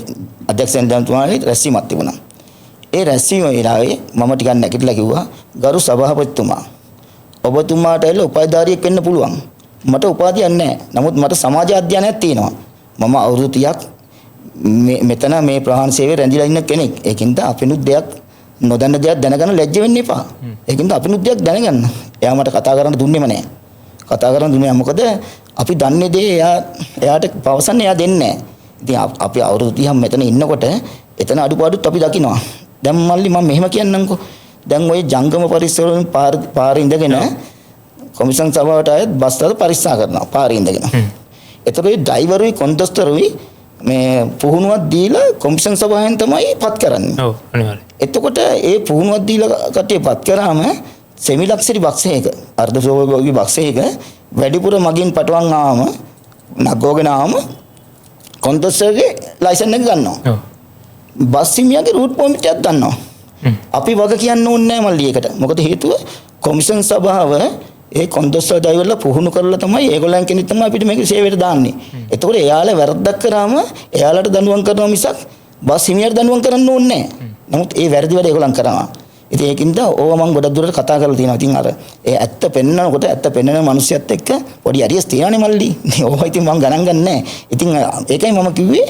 අධ්‍යක්ෂ නිලධාරිතුමායි රැස්වීමක් තිබුණා. ඒ රැස්වීම වෙලාවේ මම ටිකක් නැගිටලා කිව්වා ගරු සභාපතිතුමා ඔබතුමාට එළ උපාධිධාරියෙක් වෙන්න පුළුවන්. මට උපාධියක් නැහැ. නමුත් මට සමාජ අධ්‍යයනයක් තියෙනවා. මම අවුරුදු 30ක් මෙතන මේ ප්‍රහාණ සේවයේ රැඳිලා ඉන්න කෙනෙක්. ඒකින්ද අපිනුත් දෙයක් නොදන්න දෙයක් දැනගන්න ලැජ්ජ වෙන්න එපා. ඒකින්ද අපිනුත් දෙයක් දැනගන්න. එයා මට කතා කරන්න දුන්නේම නැහැ. කතා කරන්න දුන්නේ මොකද අපි දන්නේ දේ එයාට පවසන්නේ එයා දෙන්නේ නැහැ. ඉතින් අපි අවුරුදු 30ක් මෙතන ඉන්නකොට එතන අඩුපාඩුත් අපි දකිනවා. දැන් මල්ලි මම මෙහෙම කියන්නම්කෝ. දැන් ওই ජංගම පරිසරවලින් පාරේ ඉඳගෙන කොමිෂන් සභාවට ආයෙත් බස් වල පරික්ෂා කරනවා පාරේ ඉඳගෙන. ඒතර ඒ ඩ්‍රයිවරුයි කොන්දස්තරුයි මේ පුහුණුවක් දීලා කොමිෂන් සභාවෙන් තමයි පත් කරන්නේ. ඔව් අනිවාර්යයෙන්. එතකොට ඒ පුහුණුවක් දීලා කට්ටිය පත් කරාම සෙමි ලක්ෂරි බක්සයක අර්ධසෝභෝගී බක්සයක වැඩිපුර මගින් පටවන් ආවම නගෝගෙන ආවම කොන්දස්තරගේ ලයිසන් එක ගන්නවා. ඔව්. බස් හිමියාගේ රූට් පර්මිට් එකක් ගන්නවා. අපි වග කියන්න ඕනේ නැහැ මල්ලි ඒකට. මොකද හේතුව කොමිෂන් සභාව ඒ කොන්දස්තර ඩ්‍රයිවර්ලා පුහුණු කරලා තමයි ඒගොල්ලන් කෙනෙක් තමයි අපිට මේක සේවයට දාන්නේ. එතකොට එයාලා වැරද්දක් කරාම එයාලට දඬුවම් කරනවා මිසක් බස් හිමියාට දඬුවම් කරන්න ඕනේ නැහැ. නමුත් ඒ වැරදි වැඩ ඒගොල්ලන් කරනවා. ඉතින් ඒකින්ද ඕවා මම ගොඩක් දුරට කතා කරලා තියෙනවා. ඉතින් අර ඒ ඇත්ත පෙන්නනකොට ඇත්ත පෙන්නන මිනිස්සුත් එක්ක පොඩි අරියස් තියෙනනේ මල්ලි. ඕවා ඉතින් මම ගණන් ගන්නෑ. ඉතින් ඒකයි මම කිව්වේ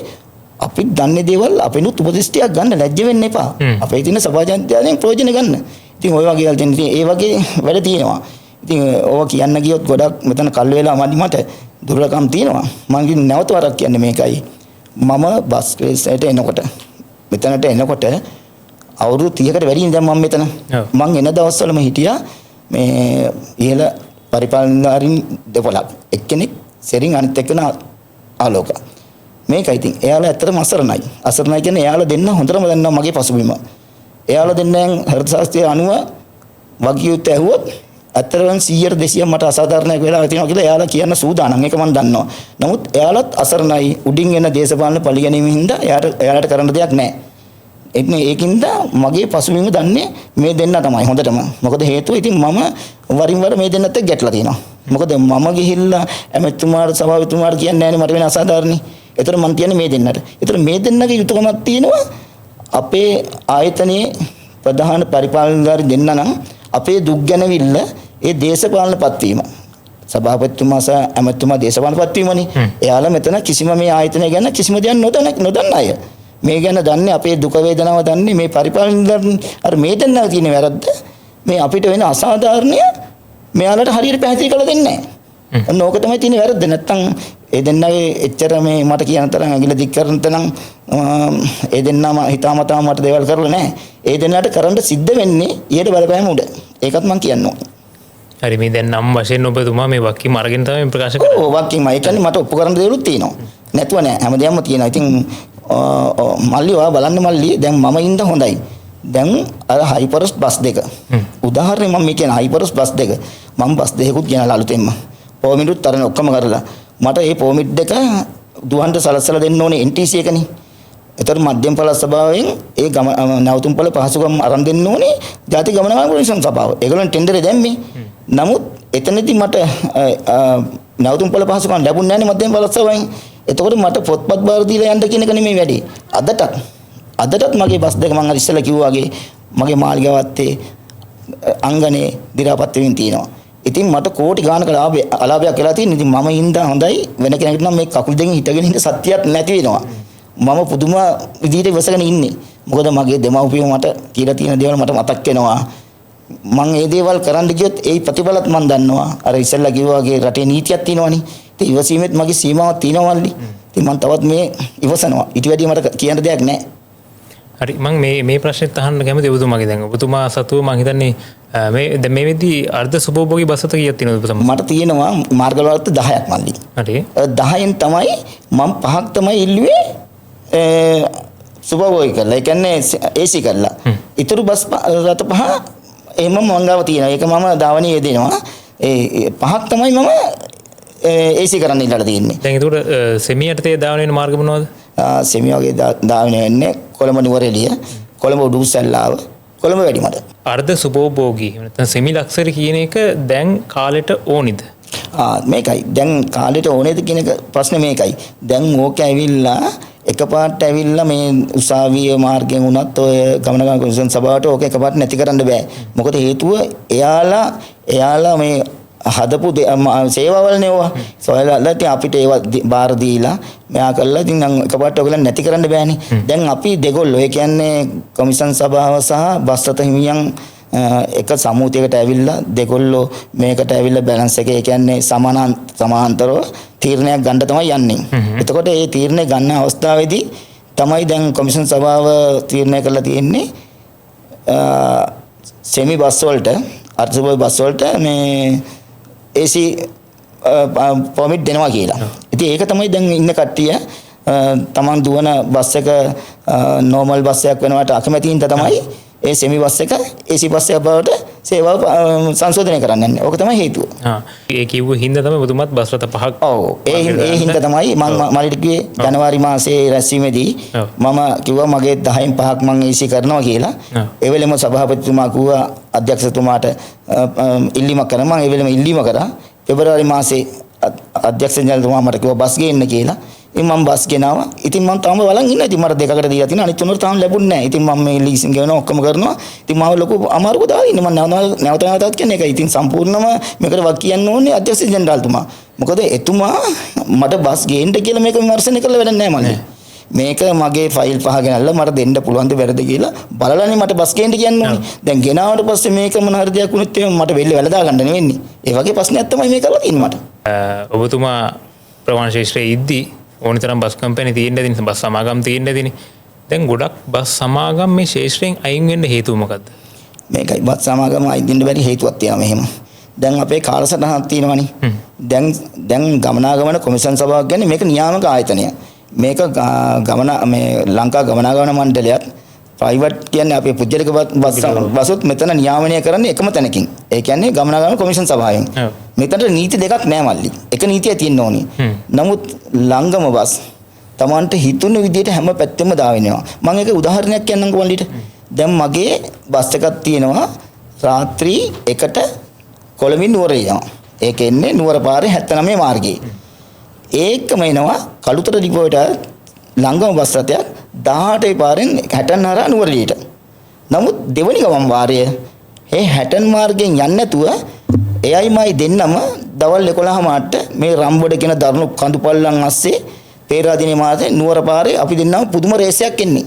අපි දන්නේ දේවල් අපිනුත් උපදෙස්ටියක් ගන්න ලැජ්ජ වෙන්න එපා. අපේ තියෙන සභාජන්ත්‍යයෙන් ප්‍රයෝජන ගන්න. ඉතින් ওই වගේ වල තියෙන ඒ වගේ වැඩ තියෙනවා. ඉතින් ඕවා කියන්න ගියොත් ගොඩක් මෙතන කල් වේලා මට දුර්ලභකම් තියෙනවා. මම නැවත වරක් කියන්නේ මේකයි. මම බස් ස්ටේෂනට එනකොට මෙතනට එනකොට අවුරුදු 30කට වැඩි ඉඳන් මම මෙතන. මම එන දවස්වලම හිටියා මේ ඉහළ පරිපාලනධාරීන් දෙපළක්. එක්කෙනෙක් සෙරින් අනිත් එක්කන ආලෝක. මේකයි ඉතින් එයාලා ඇත්තටම අසරණයි. අසරණයි කියන්නේ එයාලා දෙන්න හොඳටම දන්නවා මගේ පසුබිම. එයාලා දෙන්නෙන් හෘද ශාස්ත්‍රයේ අනුව වගියුත් ඇහුවොත් ඇත්තටම 100 200 මට අසාධාරණයක් වෙලා තියෙනවා කියලා එයාලා කියන්න සූදානම්. ඒක මම දන්නවා. නමුත් එයාලත් අසරණයි. උඩින් එන දේශපාලන පරිගැනීමෙන් හින්දා එයාලට කරන්න දෙයක් නැහැ. ඒකින්ද මගේ පසුබිම දන්නේ මේ දෙන්න තමයි හොඳටම. මොකද හේතුව ඉතින් මම වරින් වර මේ දෙන්නත් එක්ක ගැටලා තියෙනවා. මොකද මම ගිහිල්ලා ඇමතුමාට සභාපතිතුමාට කියන්නේ නැහැ මට වෙන අසාධාරණයි. ඒතර මම කියන්නේ මේ දෙන්නට. ඒතර මේ දෙන්නගේ යුතුයකමක් තියෙනවා අපේ ආයතනයේ ප්‍රධාන පරිපාලනධාරී දෙන්න නම් අපේ දුක් ගැනවිල්ල ඒ දේශපාලන පත්වීම. සභාපතිතුමා සහ ඇමතුමා දේශපාලන පත්වීමනේ. එයාලා මෙතන කිසිම මේ ආයතනය ගැන කිසිම දෙයක් නොදන්න අය. මේ ගැන දන්නේ අපේ දුක වේදනාව දන්නේ මේ පරිපාලනධාරී අර මේ දෙන්නා තියෙන වැරද්ද මේ අපිට වෙන අසාධාරණය මෙයාලට හරියට පැහැදිලි කරලා දෙන්නේ නැහැ. ඔන්න ඕක තමයි තියෙන වැරද්ද. නැත්තම් ඒ දෙන්නගේ එච්චර මේ මට කියන තරම් ඇඟිලි දික් කරන තරම් ඒ දෙන්නම හිතාමතා මට දේවල් කරලා නැහැ. ඒ දෙන්නට කරන්න සිද්ධ වෙන්නේ ඊට බලපෑම උඩ. ඒකත් මම කියනවා. හරි මේ දැන් නම් වශයෙන් ඔබතුමා මේ වක්කීම අරගෙන තමයි ප්‍රකාශ කරන්නේ. ඔව් වක්කීම. ඒ කියන්නේ මට ඔප්පු කරන්න දේවලුත් තියෙනවා. නැතුව නෑ. හැමදේම තියෙනවා. ඉතින් මල්ලි ඔයා බලන්න මල්ලි දැන් මම ඉන්න හොඳයි. දැන් අර හයිපරස් බස් දෙක. උදාහරණයක් මම මේ කියන හයිපරස් බස් දෙක. මම බස් දෙකකුත් ගෙනලා අලුතෙන්ම. පොමිටුත් තරන ඔක්කොම කරලා මට මේ පොමිට් දෙක දුවන්ට සලස්සලා දෙන්න ඕනේ NTC එකනේ. ඒතර මධ්‍යම පළාත් සභාවෙන් ඒ නැවතුම් පළ පහසුකම් අරන් දෙන්න ඕනේ ජාතික ගමනාගමන කොමිෂන් සභාව. ඒගොල්ලන් ටෙන්ඩරේ දැම්මේ. නමුත් එතනදී මට නැවතුම් පළ පහසුකම් ලැබුණේ නැහැ මධ්‍යම පළාත් සභාවෙන්. එතකොට මට පොත්පත් බාර දීලා යන්න කියන එක නෙමෙයි වැඩි. අදටත් මගේ බස් දෙක මම ඉස්සෙල්ලා කිව්වා වගේ මගේ මාළිගාවත්තේ අංගනේ දි รา පත් වෙමින් තියෙනවා. ඉතින් මට කෝටි ගානක අලාභයක් වෙලා තියෙන. ඉතින් මම ඉඳන් හොඳයි වෙන කෙනෙකුට නම් මේ කකුල් දෙකෙන් හිටගෙන ඉන්න සත්‍යයක් නැති වෙනවා. මම පුදුම විදිහට ඉවසගෙන ඉන්නේ. මොකද මගේ දෙමව්පියෝ මට කියලා තියෙන දේවල් මට මතක් වෙනවා. මම මේ දේවල් කරන්න ගියොත් ඒ ප්‍රතිඵලත් මම දන්නවා. අර ඉස්සෙල්ලා කිව්වා වගේ රටේ නීතියක් තියෙනවනේ. ඉතින් ඉවසීමෙත් මගේ සීමාවක් තියෙනවා මල්ලි. ඉතින් මම තවත් මේ ඉවසනවා. ඊට වැඩිය මට කියන්න දෙයක් නැහැ. හරි මම මේ ප්‍රශ්නෙත් අහන්න කැමතියි ඔබතුමාගේ. දැන් ඔබතුමා සතුව මම හිතන්නේ මේ වෙද්දී අර්ධ සුභෝභෝගී බස් අත කීයක් තියෙනවද ඔබතුමා? මට තියෙනවා මාර්ගවලත් 10ක් මල්ලි. හරි. 10න් තමයි මම 5ක් තමයි ඉල්ලුවේ සුභෝභෝගී කරලා. ඒ කියන්නේ AC කරලා. ඊටු බස් රථ 5 එහෙම මංගාව තියෙනවා. ඒක මම ධාවනීය දෙනවා. ඒ 5ක් තමයි මම AC කරන්න ඉල්ලලා තියෙන්නේ. දැන් ඒකට සෙමියට තේ ධාවනීය වෙන මාර්ග මොනවද? සෙමිය වගේ ධාවනීය වෙන්නේ කොළඹ නුවරඑළිය, කොළඹ උඩුසැල්ලාව, කොළඹ වැඩි මට. අර්ධ සුභෝභෝගී නැත්නම් සෙමි ලක්ෂරි කියන එක දැන් කාලෙට ඕනිද? මේකයි දැන් කාලෙට ඕනේද කියන එක ප්‍රශ්නේ මේකයි. දැන් ඕක ඇවිල්ලා එකපාරට ඇවිල්ලා මේ උසාවිය මාර්ගයෙන් උනත් ඔය ගමනාගමන කොමිෂන් සභාවට ඕක එකපාරට නැති කරන්න බෑ. මොකද හේතුව එයාලා මේ හදපු සේවාවල් නෙවුවා. සොයලා ඉතින් අපිට ඒවා බාර දීලා මෙයා කළා. ඉතින් නම් එකපාරට ඔයගොල්ලන් නැති කරන්න බෑනේ. දැන් අපි දෙගොල්ලෝ ඒ කියන්නේ කොමිෂන් සභාව සහ බස්රථ හිමියන් එක සමූහයකට ඇවිල්ලා දෙගොල්ලෝ මේකට ඇවිල්ලා බැලන්ස් එක ඒ කියන්නේ සමාන්තරව තීරණයක් ගන්න තමයි යන්නේ. එතකොට මේ තීරණය ගන්න අවස්ථාවේදී තමයි දැන් කොමිෂන් සභාව තීරණය කරලා තියෙන්නේ සෙමි බස් වලට අර්ධසභාවේ බස් වලට මේ AC පර්මිට් දෙනවා කියලා. ඉතින් ඒක තමයි දැන් ඉන්න කට්ටිය තමන් දුවන බස් එක නෝමල් බස් එකක් වෙනවට අකමැති හින්දා තමයි ඒ සෙමි බස් එක AC බස් එකක් බවට සේවාව සංශෝධනය කරන්න යන්නේ. ඕක තමයි හේතුව. ඒ කිව්ව හින්දා තමයි මුතුමත් බස් රථ පහක්. ඔව්. ඒ හින්දා තමයි මම මලිට කිව්වේ ජනවාරි මාසයේ රැස්වීමේදී මම කිව්වා මගේ 10න් 5ක් මම AC කරනවා කියලා. ඒ වෙලෙම සභාපතිතුමා කිව්වා අධ්‍යක්ෂතුමාට ඉල්ලීමක් කරා. මම ඒ වෙලෙම ඉල්ලීම කරා. පෙබරවාරි මාසයේ අධ්‍යක්ෂ ජනරල්තුමා මට කිව්වා බස් ගේන්න කියලා. ඉතින් මම බස් ගෙනාවා. ඉතින් මම තාම බලන් ඉන්නවා. ඉතින් මට දෙකකට දීලා තියෙනවා. අනිත් තුනට තාම ලැබුණේ නැහැ. ඉතින් මම මේ ලීසින් ගෙවනවා ඔක්කොම කරනවා. ඉතින් මාව ලොකු අමාරුවක දාලා ඉන්නේ. මම නැවතත් කියන්නේ ඒකයි. ඉතින් සම්පූර්ණම මේකට වක් කියන්න ඕනේ අධ්‍යක්ෂ ජනරල්තුමා. මොකද එතුමා මට බස් ගේන්න කියලා මේක විමර්ශනය කරලා වැඩක් නැහැ මල්ලි. මේක මගේ ෆයිල් පහ ගෙනල්ලා මට දෙන්න පුළුවන් ද වැරද කියලා බලලානේ මට බස් ගේන්න කියන්න ඕනේ. දැන් ගෙනාවට පස්සේ මේක මොන හරි දෙයක් වුණොත් මට වෙල්ල වැලදා ගන්න නෙවෙන්නේ. ඒ වගේ ප්‍රශ්නයක් තමයි මේ කරලා තියෙන්නේ මට. ඔබතුමා ප්‍රමාණ ශේෂ්ත්‍රයේ ඉද්දී ඕන තරම් බස් කම්පැනි තියෙන්න දෙන බස් සමාගම් තියෙන්න දෙන. දැන් ගොඩක් බස් සමාගම් මේ ශේෂ්ත්‍රයෙන් අයින් වෙන්න හේතුව මොකද්ද? මේකයි බස් සමාගම් අයින් වෙන්න බැරි හේතුවක් තියෙනවා මෙහෙම. දැන් අපේ කාලසටහනක් තියෙනවනේ. දැන් ගමනාගමන කොමිෂන් සභාවක් කියන්නේ මේක නියාමක ආයතනය. මේක මේ ලංකා ගමනාගමන මණ්ඩලයත් ප්‍රයිවට් කියන්නේ අපේ පුජ්‍යලික බසුත් මෙතන නියාමනය කරන්නේ එකම තැනකින්. ඒ කියන්නේ ගමනාගමන කොමිෂන් සභාවෙන්. මෙතනට නීති දෙකක් නෑ මල්ලි. එක නීතියක් තියෙන්න ඕනේ. නමුත් ලංගම බස් Tamanට හිතුන විදිහට හැම පැත්තෙම දාවෙනවා. මම ඒක උදාහරණයක් කියන්නම්කෝ මල්ලිට. දැන් මගේ බස් එකක් තියෙනවා රාත්‍රී 1ට කොළඹින් නුවර යනවා. ඒක එන්නේ නුවර පාරේ 79 මාර්ගයේ. ඒකම එනවා කළුතර ඩිපෝයට ලංගම බස් රථයක් 18 පාරෙන් 60 හරහා නුවරළියට. නමුත් දෙවනි ගමන් වාරය ඒ 60 මාර්ගයෙන් යන්නේ නැතුව එයයිමයි දෙන්නම දවල් 11 මාට මේ රම්බොඩ කියන දරුණු කඳුපල්ලන් අස්සේ පේරාදෙණිය මාතේ නුවර පාරේ අපි දෙන්නම පුදුම රේසයක් එන්නේ.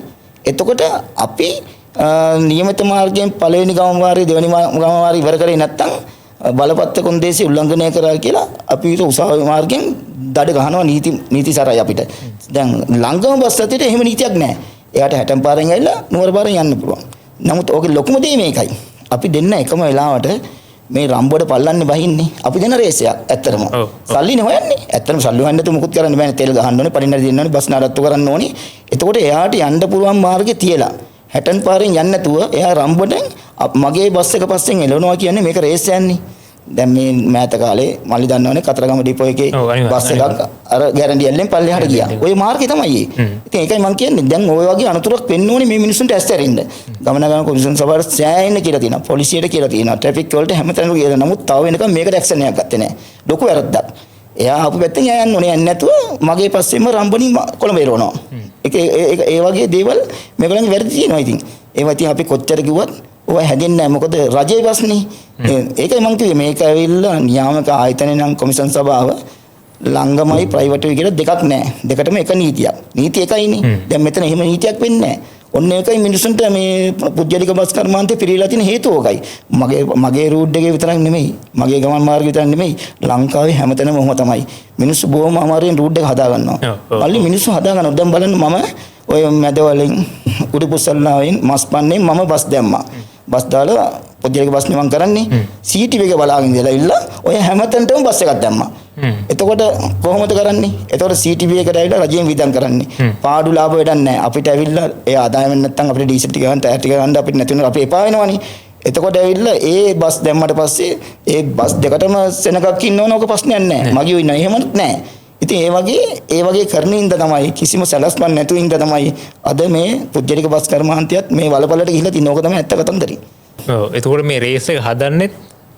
එතකොට අපි නියමිත මාර්ගයෙන් පළවෙනි ගමන් වාරේ දෙවනි ගමන් වාරේ ඉවර කරේ නැත්නම් බලපත්‍ර කොන්දේසි උල්ලංඝනය කරා කියලා අපි උසාවි මාර්ගයෙන් දඩ ගහනවා නීති සරයි අපිට. දැන් ලංගම බස් රථයට එහෙම නීතියක් නැහැ. එයාට 60 පාරෙන් ඇවිල්ලා නුවර පාරෙන් යන්න පුළුවන්. නමුත් ඕකේ ලොකුම දේ මේකයි. අපි දෙන්න එකම වෙලාවට මේ රම්බොඩ පල්ලන්නේ බහින්නේ. අපි දෙන රේසයක් ඇත්තටම. සල්ලිනේ හොයන්නේ. ඇත්තටම සල්ලි හොයන්න තු මුකුත් කරන්න බෑනේ. තෙල් ගහන්න ඕනේ, පරිණාම දෙන්න ඕනේ, බස් නඩත්තු කරන්න ඕනේ. එතකොට එයාට යන්න පුළුවන් මාර්ගේ තියලා 60 පාරෙන් යන්නේ නැතුව එයා රම්බොඩෙන් මගේ බස් එක පස්සෙන් එළවනවා කියන්නේ මේක රේස් යන්නේ. දැන් මේ මෑත කාලේ මල්ලි දන්නවනේ කතරගම ඩිපෝ එකේ බස් එකක් අර ගැරන්ටි ඇල්ලෙන් පල්ලෙහාට ගියා. ওই මාර්ගේ තමයි ඒ. ඉතින් ඒකයි මම කියන්නේ දැන් ওই වගේ අනතුරක් වෙන්න ඕනේ මේ මිනිස්සුන්ට ඇස්තරින්න. ගමනාගමන කොමිෂන් සභාවට සෑහෙන්න කියලා තියෙනවා. පොලිසියට කියලා තියෙනවා. ට්‍රැෆික් වලට හැමතැනම කියලා. නමුත් තව වෙනකම් මේකට ඇක්ෂන් එකක් ගත්තේ නැහැ. ලොකු වැරද්දක්. එයා ආපු පැත්තෙන් එයා යන්න ඕනේ. යන්නේ නැතුව මගේ පස්සෙම රම්බණි කොළඹ එරවනවා. ඒ වගේ දේවල් මේගොල්ලන්ගේ වැරදි තියෙනවා ඉතින්. ඒවා ඉතින් අපි කොච්චර කිව්වත් ඔය හැදෙන්නේ නැහැ. මොකද රජයේ ප්‍රශ්නේ. ඒකයි මම කිව්වේ මේක ඇවිල්ලා නියාමක ආයතනය නම් කොමිෂන් සභාව ලංගමයි ප්‍රයිවට් වෙයි කියලා දෙකක් නැහැ. දෙකටම එක නීතියක්. නීති එකයිනේ. දැන් මෙතන එහෙම නීතියක් වෙන්නේ නැහැ. ඔන්න ඒකයි මිනිසුන්ට මේ පුජ්‍යලික බස් කර්මාන්තේ පිරීලා තියෙන හේතුව ඕකයි. මගේ රූට් එකේ විතරක් නෙමෙයි. මගේ ගමන් මාර්ගය විතරක් නෙමෙයි. ලංකාවේ හැමතැනම ඔහොම තමයි. මිනිස්සු බොහොම අමාරුවෙන් රූට් එක හදා ගන්නවා. මල්ලි මිනිස්සු හදා ගන්නවා. දැන් බලන්න මම ඔය මැදවලින් උඩුපුසල්ලාවෙන් මස්පන්නේ මම බස් දැම්මා. බස් දාලා පුජ්‍යලික බස් නිවන් කරන්නේ සීටි එක බලාගෙන ඉඳලා ඉල්ල ඔය හැමතැනටම බස් එකක් දැම්මා. එතකොට කොහොමද කරන්නේ? එතකොට සීටි එකට ඇවිල්ලා රජයෙන් විදන් කරන්නේ. පාඩු ලාභ වැඩක් නැහැ. අපිට ඇවිල්ලා ඒ ආදායම නැත්තම් අපිට ඩීසල් ටික ගන්න ටයර් ටික ගන්න අපිට නැති වෙනවා. අපි එපා වෙනවනේ. එතකොට ඇවිල්ලා ඒ බස් දැම්මට පස්සේ ඒ බස් දෙකටම සෙනගක් ඉන්නවන ඕක ප්‍රශ්නයක් නැහැ. මගියෝ ඉන්නවා. එහෙමත් නැහැ. ඉතින් ඒ වගේ කරන ඉඳ තමයි කිසිම සැලැස්මක් නැතුව ඉඳ තමයි අද මේ පුජ්‍යලික බස් කර්මාන්තයත් මේ වලපලට ගිහිල්ලා තින්නේ. ඕක තමයි ඇත්ත කතන්දරේ. ඔව්. එතකොට මේ රේස් එක හදන්නෙත්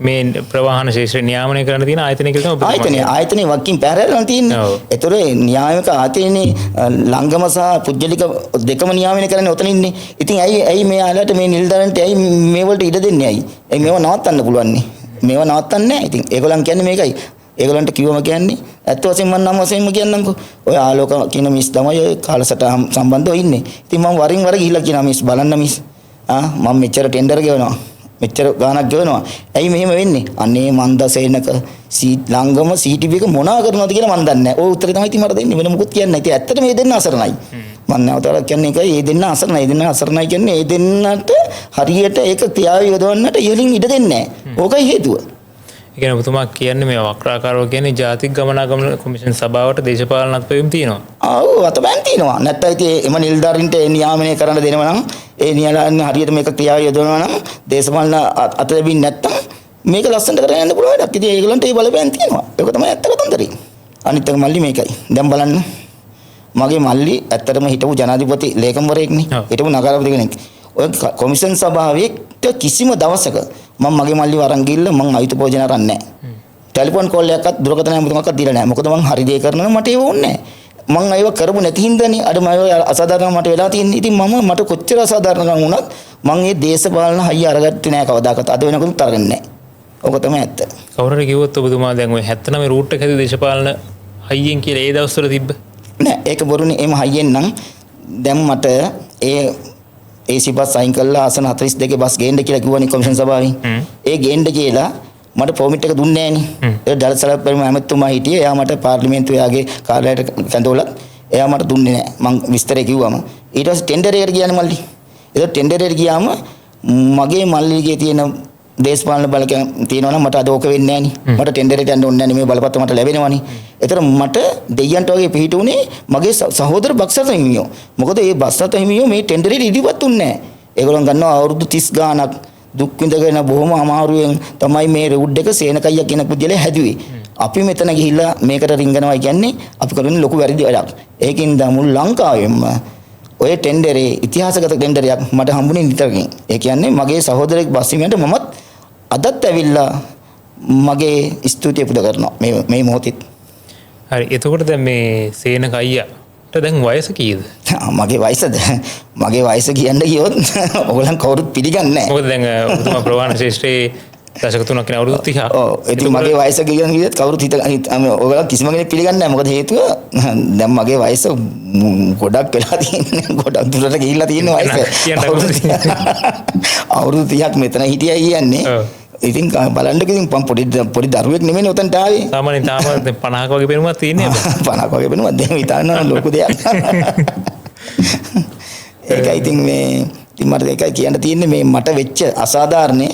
මේ ප්‍රවාහන ශේෂ්ත්‍රය නියාමනය කරන්න තියෙන ආයතනය කියලා තමයි ආයතනයේ වකින් පැහැරලා තියෙන්නේ. ඒතර න්‍යායක ආයතනයේ ලංගම සහ පුජ්‍යලික දෙකම නියාමනය කරන්නේ ඔතනින්නේ. ඉතින් ඇයි මෙයාලට මේ නිලධාරීන්ට ඇයි මේ වලට ඉඩ දෙන්නේ ඇයි? මේව නවත්තන්න පුළුවන් නේ. මේව නවත්තන්නේ නැහැ. ඉතින් ඒගොල්ලන් කියන්නේ මේකයි. ඒගොල්ලන්ට කිව්වම කියන්නේ ඇත්ත වශයෙන්ම නම් වශයෙන්ම කියන්නම්කෝ. ඔය ආලෝක කියන මිස් තමයි ඔය කාලසටහන් සම්බන්ධව ඉන්නේ. ඉතින් මම වරින් වර ගිහිල්ලා කියනවා මිස් බලන්න මිස්. මම මෙච්චර ටෙන්ඩර් ගෙවනවා. මෙච්චර ගාණක් ගෙවනවා. ඇයි මෙහෙම වෙන්නේ? අනේ මන්දසේනක ලංගම CTV එක මොනවා කරනවද කියලා මන් දන්නේ නැහැ. ඔය උත්තරේ තමයි ඉතින් මට දෙන්නේ. වෙන මොකුත් කියන්නේ නැහැ. ඉතින් ඇත්තට මේ දෙන්න අසරණයි. මම නැවතත් කියන්නේ ඒකයි. මේ දෙන්න අසරණයි. මේ දෙන්න අසරණයි කියන්නේ මේ දෙන්නට හරියට ඒක ක්‍රියාවේ යොදවන්නට ඉහළින් ඉඩ දෙන්නේ නැහැ. ඕකයි හේතුව. ඒ කියන්නේ ඔබතුමා කියන්නේ මේ වක්‍රාකාරව කියන්නේ ජාතික ගමනාගමන කොමිෂන් සභාවට දේශපාලනත්වයෙන් තියෙනවා. ඔව් අතපැන් තියෙනවා. නැත්නම් ඉතින් එම නිලධාරීන්ට නියාමනය කරන්න දෙනවා නම් ඒ නිලධාරීන් හරියට මේක ක්‍රියාවේ යොදවනවා නම් දේශපාලන අත ලැබෙන්නේ නැත්තම් මේක ලස්සනට කරගෙන යන්න පුළුවන් වැඩක්. ඉතින් ඒගොල්ලන්ට ඒ බලපෑම් තියෙනවා. ඒක තමයි ඇත්ත කතන්දරේ. අනිත් එක මල්ලි මේකයි. දැන් බලන්න මගේ මල්ලි ඇත්තටම හිටපු ජනාධිපති ලේකම්වරයෙක්නේ. හිටපු නගරාධිපති කෙනෙක්. ඔය කොමිෂන් සභාවේ කිසිම දවසක මම මගේ මල්ලි වරන් ගිහිල්ලා මං අයුතු පෝජන අරන් නැහැ. ටෙලිෆෝන් කෝල් එකක්වත් දුරකථන ඇමතුමක්වත් දීලා නැහැ. මොකද මං හරි දේ කරනවා මට ඒව ඕනේ නැහැ. මං ඒව කරපු නැති හින්දානේ අර මම අසාධාරණ මට වෙලා තියෙන්නේ. ඉතින් මට කොච්චර අසාධාරණකම් වුණත් මං මේ දේශපාලන හයිය අරගත්තේ නැහැ කවදාකවත්. අද වෙනකොට අරගන්නේ නැහැ. ඕක තමයි ඇත්ත. කවුරුහරි කිව්වොත් ඔබතුමා දැන් ඔය 79 රූට් එක හැදුවේ දේශපාලන හයියෙන් කියලා ඒ දවස්වල තිබ්බ. නෑ ඒක බොරුනේ. එම හයියෙන් නම් දැන් මට AC බස් අයින් කළා ආසන 42 බස් ගේන්න කියලා කිව්වනේ කොමිෂන් සභාවෙන්. ඒ ගේන්න කියලා මට පොමිට් එක දුන්නේ නෑනේ. ඒ දලසලප් පරිම ඇමතුමා හිටියේ. එයා මට පාර්ලිමේන්තුවේ යාගේ කාර්යාලයට කැඳවලත් එයා මට දුන්නේ නෑ. මං විස්තරේ කිව්වම. ඊට පස්සේ ටෙන්ඩර් එකට ගියානේ මල්ලි. ඒක ටෙන්ඩර් එකට ගියාම මගේ මල්ලිගේ තියෙන දේශපාලන බලකම් තියෙනවා නම් මට අද ඕක වෙන්නේ නෑනේ. මට ටෙන්ඩර් එකට යන්න ඕනේ නෑනේ. මේ බලපත්‍ර මට ලැබෙනවනේ. ඒතර මට දෙයියන්ට වගේ පිහිටුනේ මගේ සහෝදර බක්සත හිමියෝ. මොකද මේ බක්සත හිමියෝ මේ ටෙන්ඩර් එකට ඉදිරිපත් උන්නේ නෑ. ඒගොල්ලන් ගන්නවා අවුරුදු 30 ගාණක් දුක් විඳගෙන බොහොම අමාරුවෙන් තමයි මේ රෝඩ් එක සේනකయ్య කියන පුජ්‍යලේ හැදුවේ. අපි මෙතන ගිහිල්ලා මේකට රිංගනවා කියන්නේ අපි කරන්නේ ලොකු වැරදි වැඩක්. ඒකින්ද මුළු ලංකාවෙම ඔය ටෙන්ඩරේ ඉතිහාසගත ටෙන්ඩරයක් මට හම්බුනේ නිතරකින්. ඒ කියන්නේ මගේ සහෝදරෙක් බස් හිමියන්ට මමත් අදත් ඇවිල්ලා මගේ ස්තුතිය පුද කරනවා මේ මොහොතේ. හරි. එතකොට දැන් මේ සේනකయ్యට දැන් වයස කීයද? මගේ වයස කියන්න ගියොත් ඔයගොල්ලන් කවුරුත් පිළිගන්නේ නැහැ. මොකද දැන් ඔබතුමා ප්‍රවාහන ශාස්ත්‍රයේ දශක 3ක් කියන අවුරුදු 30. ඔව්. ඉතින් මගේ වයස කියන කිව්වත් කවුරුත් ඔයගොල්ලන් කිසිම කෙනෙක් පිළිගන්නේ නැහැ. මොකද හේතුව දැන් මගේ වයස ගොඩක් වෙලා තියෙන්නේ. ගොඩක් දුරට ගිහිල්ලා තියෙන වයස. අවුරුදු 30ක් මෙතන හිටියයි කියන්නේ. ඉතින් බලන්න ඉතින් පොඩි දරුවෙක් නෙමෙයි උතන්ට ආවේ. සාමාන්‍යයෙන් තාම 50ක වගේ පෙනුමක් තියෙන්නේ. 50ක වගේ පෙනුමක් දැන් හිතන්න ලොකු දෙයක්. ඒකයි ඉතින් මට ඒකයි කියන්න තියෙන්නේ මේ මට වෙච්ච අසාධාරණේ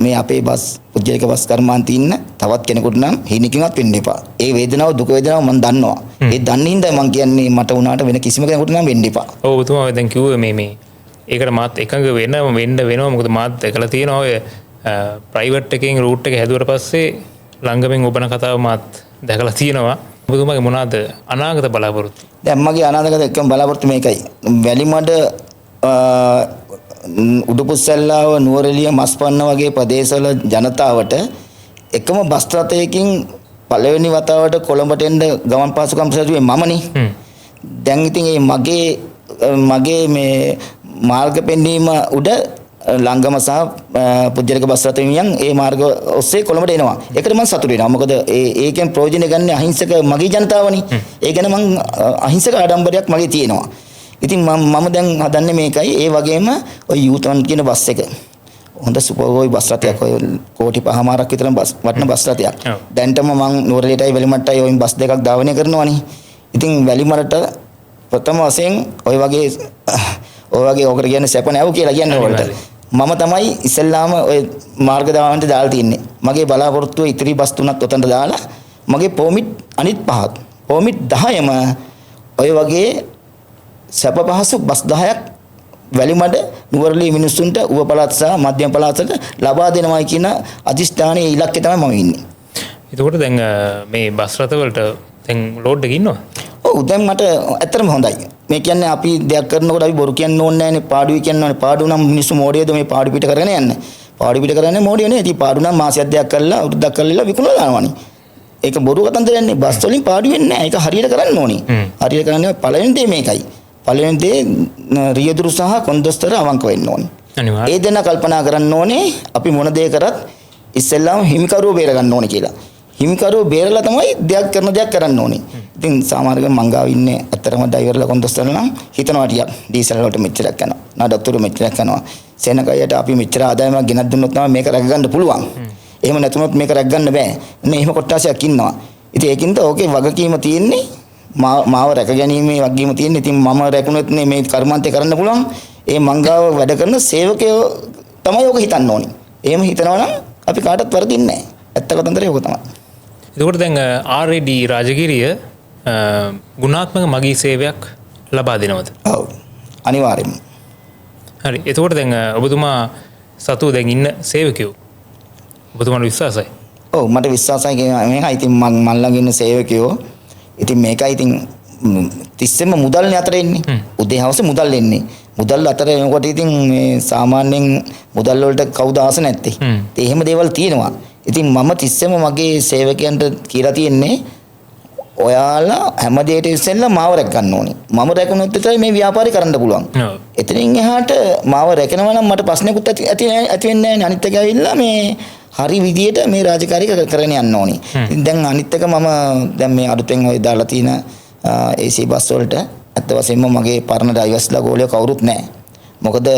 මේ අපේ බස් පුජ්‍යලික බස් කර්මාන්තේ ඉන්න තවත් කෙනෙකුට නම් හිණිකින්වත් වෙන්න එපා. ඒ වේදනාව දුක වේදනාව මම දන්නවා. ඒ දන්නේ හින්දා මම කියන්නේ මට උනාට වෙන කිසිම කෙනෙකුට නම් වෙන්න එපා. ඔව් ඔබතුමා දැන් කිව්වේ මේ ඒකට මාත් එකඟ වෙනවා. මොකද මාත් දැකලා තියෙනවා ඔය ප්‍රයිවට් එකකින් රූට් එක හැදුවට පස්සේ ළඟමින් ඔබන කතාව මාත් දැකලා තියෙනවා. ඔබතුමාගේ මොනවාද අනාගත බලාපොරොත්තු? දැන් මගේ අනාගත එකම බලාපොරොත්තු මේකයි. වැලිමඩ උඩුපුස්සල්ලාව නුවරඑළිය මස්පන්න වගේ ප්‍රදේශවල ජනතාවට එකම බස් රථයකින් පළවෙනි වතාවට කොළඹට එන්න ගමන් පහසුකම් සැලසුවේ මමනේ. දැන් ඉතින් මගේ මේ මාර්ග පෙන්වීම උඩ ලංගම සහ පුජ්‍යලික බස් රථයන් ඒ මාර්ග ඔස්සේ කොළඹට එනවා. ඒකට මම සතුටු වෙනවා. මොකද ඒකෙන් ප්‍රයෝජන ගන්න අහිංසක මගේ ජනතාවනේ. ඒ ගැන මම අහිංසක ආඩම්බරයක් මගේ තියෙනවා. ඉතින් මම දැන් හදන්නේ මේකයි. ඒ වගේම ඔය යූතන් කියන බස් එක හොඳ සුපර්වෝයි බස් රථයක්. ඔය කෝටි 5මාරක් විතර වටින බස් රථයක්. දැන්ටම මම නුවරඑළියටයි වැලිමඩටයි ඔය බස් දෙකක් ධාවනය කරනවානේ. ඉතින් වැලිමඩට ප්‍රථම වශයෙන් ඔය වගේ ඔකට කියන්නේ සැප නැව කියලා කියන්නේ වලට. මම තමයි ඉස්සෙල්ලාම ඔය මාර්ග ධාවනයට දාලා තින්නේ. මගේ බලාපොරොත්තුව ඉතිරි බස් තුනක් උතන්ට දාලා මගේ පොමිට් අනිත් පහක්. පොමිට් 10ම ඔය වගේ සැප පහසු බස් 10ක් වැලිමඩ නුවරඑළිය මිනිස්සුන්ට ඌව පළාත් සහ මධ්‍යම පළාතට ලබා දෙනවයි කියන අදිෂ්ඨානයේ ඉලක්කය තමයි මම ඉන්නේ. එතකොට දැන් මේ බස් රථ වලට දැන් ලෝඩ් එක ඉන්නවා. ඔව් දැන් මට ඇත්තටම හොඳයි. මේ කියන්නේ අපි දෙයක් කරනකොට අපි බොරු කියන්න ඕනේ නැහැනේ. පාඩුවේ කියන්න ඕනේ. පාඩුව නම් මිනිස්සු මෝඩයද මේ පාඩු පිට කරගෙන යන්නේ. පාඩු පිට කරන්නේ මෝඩයෝ නේ. ඉතින් පාඩු නම් මාසයක් දෙයක් කරලා අවුරුද්දක් කරලා විකුණලා දානවනේ. ඒක බොරු කතන්දරයක් නේ. බස් වලින් පාඩු වෙන්නේ නැහැ. ඒක හරියට කරන්න ඕනේ. හරියට කරන්නේ පළවෙනි දේ මේකයි. පළවෙනි දේ රියදුරු සහ කොන්දොස්තර අවංක වෙන්න ඕනේ. අනිවාර්යයෙන්. ඒ දෙන්න කල්පනා කරන්න ඕනේ අපි මොන දේ කරත් ඉස්සෙල්ලාම හිමිකරුව බේර ගන්න ඕනේ කියලා. හිමිකරුව බේරලා තමයි දෙයක් කරන දෙයක් කරන්න ඕනේ. ඉතින් සාමාන්‍යයෙන් මං ගාව ඉන්නේ අත්‍තරම ඩ්‍රයිවර්ලා කොන්දොස්තරලා නම් හිතනවා ටිකක් ඩීසල් වලට මෙච්චරක් යනවා. නඩත්තුරු මෙච්චරක් යනවා. සෙනගයට අපි මෙච්චර ආදායමක් ගෙනත් දුන්නොත් තමයි මේක රැක ගන්න පුළුවන්. එහෙම නැතුනොත් මේක රැක ගන්න බෑ. මේ එහෙම කොට්ටාසයක් ඉන්නවා. ඉතින් ඒකින්ද ඕකේ වගකීම තියෙන්නේ මාව රැක ගැනීමේ වගකීම තියෙන්නේ. ඉතින් මම රැකුණොත් මේ කර්මාන්තය කරන්න පුළුවන්. ඒ මංගාව වැඩ කරන සේවකයෝ තමයි ඕක හිතන්න ඕනි. එහෙම හිතනවා නම් අපි කාටවත් වරදින්නේ නැහැ. ඇත්ත කතන්දරේ ඕක තමයි. එතකොට දැන් RAD රාජගිරිය ගුණාත්මක මගී සේවයක් ලබා දෙනවද? ඔව්. අනිවාර්යයෙන්ම. හරි. එතකොට දැන් ඔබතුමා සතු දැන් ඉන්න සේවකයෝ ඔබතුමාට විශ්වාසයි? ඔව් මට විශ්වාසයි මේකයි. ඉතින් මම ළඟ ඉන්න සේවකයෝ ඉතින් මේකයි ඉතින් තිස්සෙම මුදල්නේ අතර එන්නේ. උදේ හවස මුදල් එන්නේ. මුදල් අතර එනකොට ඉතින් මේ සාමාන්‍යයෙන් මුදල් වලට කවුද ආස නැත්තේ. ඉතින් එහෙම දේවල් තියෙනවා. ඉතින් මම තිස්සෙම මගේ සේවකයන්ට කියලා තියෙන්නේ ඔයාලා හැම දෙයකට ඉස්සෙල්ලා මාව රැක ගන්න ඕනේ. මම රැකුණොත් විතරයි මේ ව්‍යාපාරය කරන්න පුළුවන්. එතනින් එහාට මාව රැකෙනවා නම් මට ප්‍රශ්නකුත් ඇති වෙන්නේ නැහැ. අනිත් එක ඇවිල්ලා මේ හරි විදියට මේ රාජකාරී කරගෙන යන්න ඕනේ. දැන් අනිත් එක මම දැන් මේ අලුතෙන් ඔය දාලා තියෙන AC බස් වලට ඇත්ත වශයෙන්ම මගේ පරණ ඩ්‍රයිවර්ස්ලා ගෝලිය කවුරුත් නැහැ. මොකද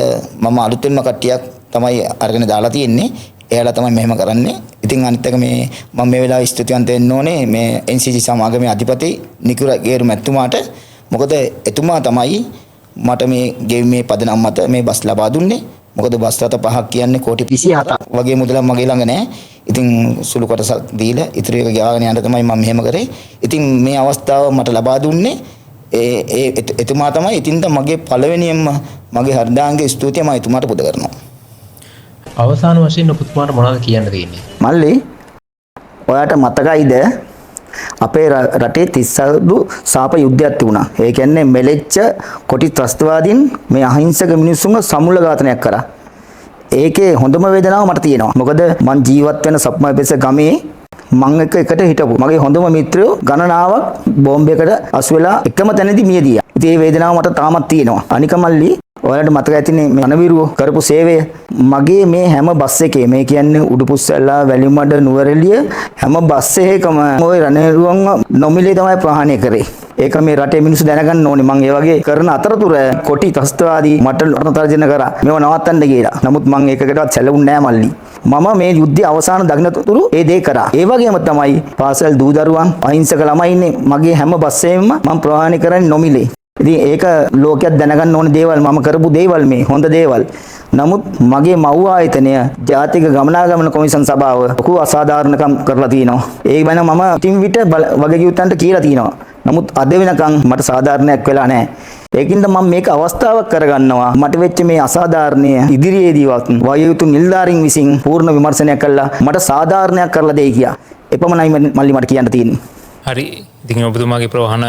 මම අලුතෙන්ම කට්ටියක් තමයි අරගෙන දාලා තියෙන්නේ. එයාලා තමයි මෙහෙම කරන්නේ. ඉතින් අනිත් එක මේ මම මේ වෙලාවේ ස්තුතිවන්ත වෙන්න ඕනේ මේ NCC සමාගමේ අධිපති නිකුර ගේරු මැතිතුමාට. මොකද එතුමා තමයි මට මේ ගෙවීමේ පදනම් මත මේ බස් ලබා දුන්නේ. මොකද බස් රථ පහක් කියන්නේ කෝටි 27ක් වගේ මුදලක් මගේ ළඟ නැහැ. ඉතින් සුළු කොටසක් දීලා ඉතුරු එක ගාගෙන යන්න තමයි මම මෙහෙම කරේ. ඉතින් මේ අවස්ථාව මට ලබා දුන්නේ එතුමා තමයි. ඉතින් මගේ පළවෙනියෙන්ම මගේ හෘදයාංගයේ ස්තුතිය මම එතුමාට පුද කරනවා. අවසාන වශයෙන් ඔබතුමාට මොනවද කියන්න තියෙන්නේ? මල්ලි ඔයාට මතකයිද අපේ රටේ 30 සාප යුද්ධයක් තිබුණා. ඒ කියන්නේ මෙලෙච්ච කොටි ත්‍රස්තවාදීන් මේ අහිංසක මිනිස්සුන්ව සමුල ඝාතනයක් කරා. ඒකේ හොඳම වේදනාව මට තියෙනවා. මොකද මං ජීවත් වෙන සප්මයිපෙස ගමේ මං එකට හිටපු මගේ හොඳම මිත්‍රයෝ ගණනාවක් බෝම්බයකට අසු වෙලා එකම තැනදී මිය ගියා. ඉතින් ඒ වේදනාව මට තාමත් තියෙනවා. අනික මල්ලි ඔයාලට මතක ඇතිනේ මේ අනවිරුව කරපු සේවය. මගේ මේ හැම බස් එකේ මේ කියන්නේ උඩුපුස්සැල්ලා වැලිමඩ නුවරඑළිය හැම බස් එකකම ওই රණවිරුවන් නොමිලේ තමයි ප්‍රහාණය කරේ. ඒක මේ රටේ මිනිස්සු දැනගන්න ඕනේ. මම ඒ වගේ කරන අතරතුර කොටි ත්‍රස්තවාදී මට රණතරජන කරා මේව නවත්තන්න කියලා. නමුත් මම ඒකකටවත් සැලුන්නේ නැහැ මල්ලි. මම මේ යුද්ධය අවසාන දක්නතුරු ඒ දේ කරා. ඒ වගේම තමයි පාසල් දූ දරුවන් අහිංසක ළමයි ඉන්නේ මගේ හැම බස් එකෙම මම ප්‍රහාණය කරන්නේ නොමිලේ. ඉතින් ඒක ලෝකයක් දැනගන්න ඕන දේවල් මම කරපු දේවල් මේ හොඳ දේවල්. නමුත් මගේ මව් ආයතනය ජාතික ගමනාගමන කොමිෂන් සභාව ලොකු අසාධාරණකම් කරලා තිනවා. ඒ වෙන මම තින් විට වගකියුත්තන්ට කියලා තිනවා. නමුත් අද වෙනකන් මට සාධාරණයක් වෙලා නැහැ. ඒකින්ද මම මේක අවස්ථාවක් කරගන්නවා. මට වෙච්ච මේ අසාධාරණය ඉදිරියේදීවත් වයයුතු නිලධාරීන් විසින් පූර්ණ විමර්ශනයක් කළා මට සාධාරණයක් කරලා දෙයි කියා. එපමණයි මල්ලි මට කියන්න තියෙන්නේ. හරි. ඉතින් ඔබතුමාගේ ප්‍රවාහන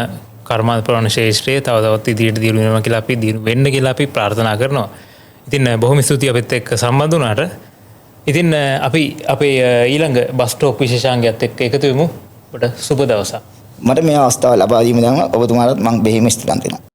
කර්මාන්ත ප්‍රවාහන ශේෂ්ත්‍රයේ තව තවත් ඉදිරියට දියුණු වෙනවා කියලා අපි දියුණු වෙන්න කියලා අපි ප්‍රාර්ථනා කරනවා. ඉතින් බොහොම ස්තුතියි අපිත් එක්ක සම්බන්ධ වුණාට. ඉතින් අපි අපේ ඊළඟ බස් ස්ටොප් විශේෂාංගයත් එක්ක එකතු වෙමු. ඔබට සුබ දවසක්. මට මේ අවස්ථාව ලබා දීම දැන් ඔබතුමාලට මම බෙහෙම ස්තුතිවන්ත වෙනවා.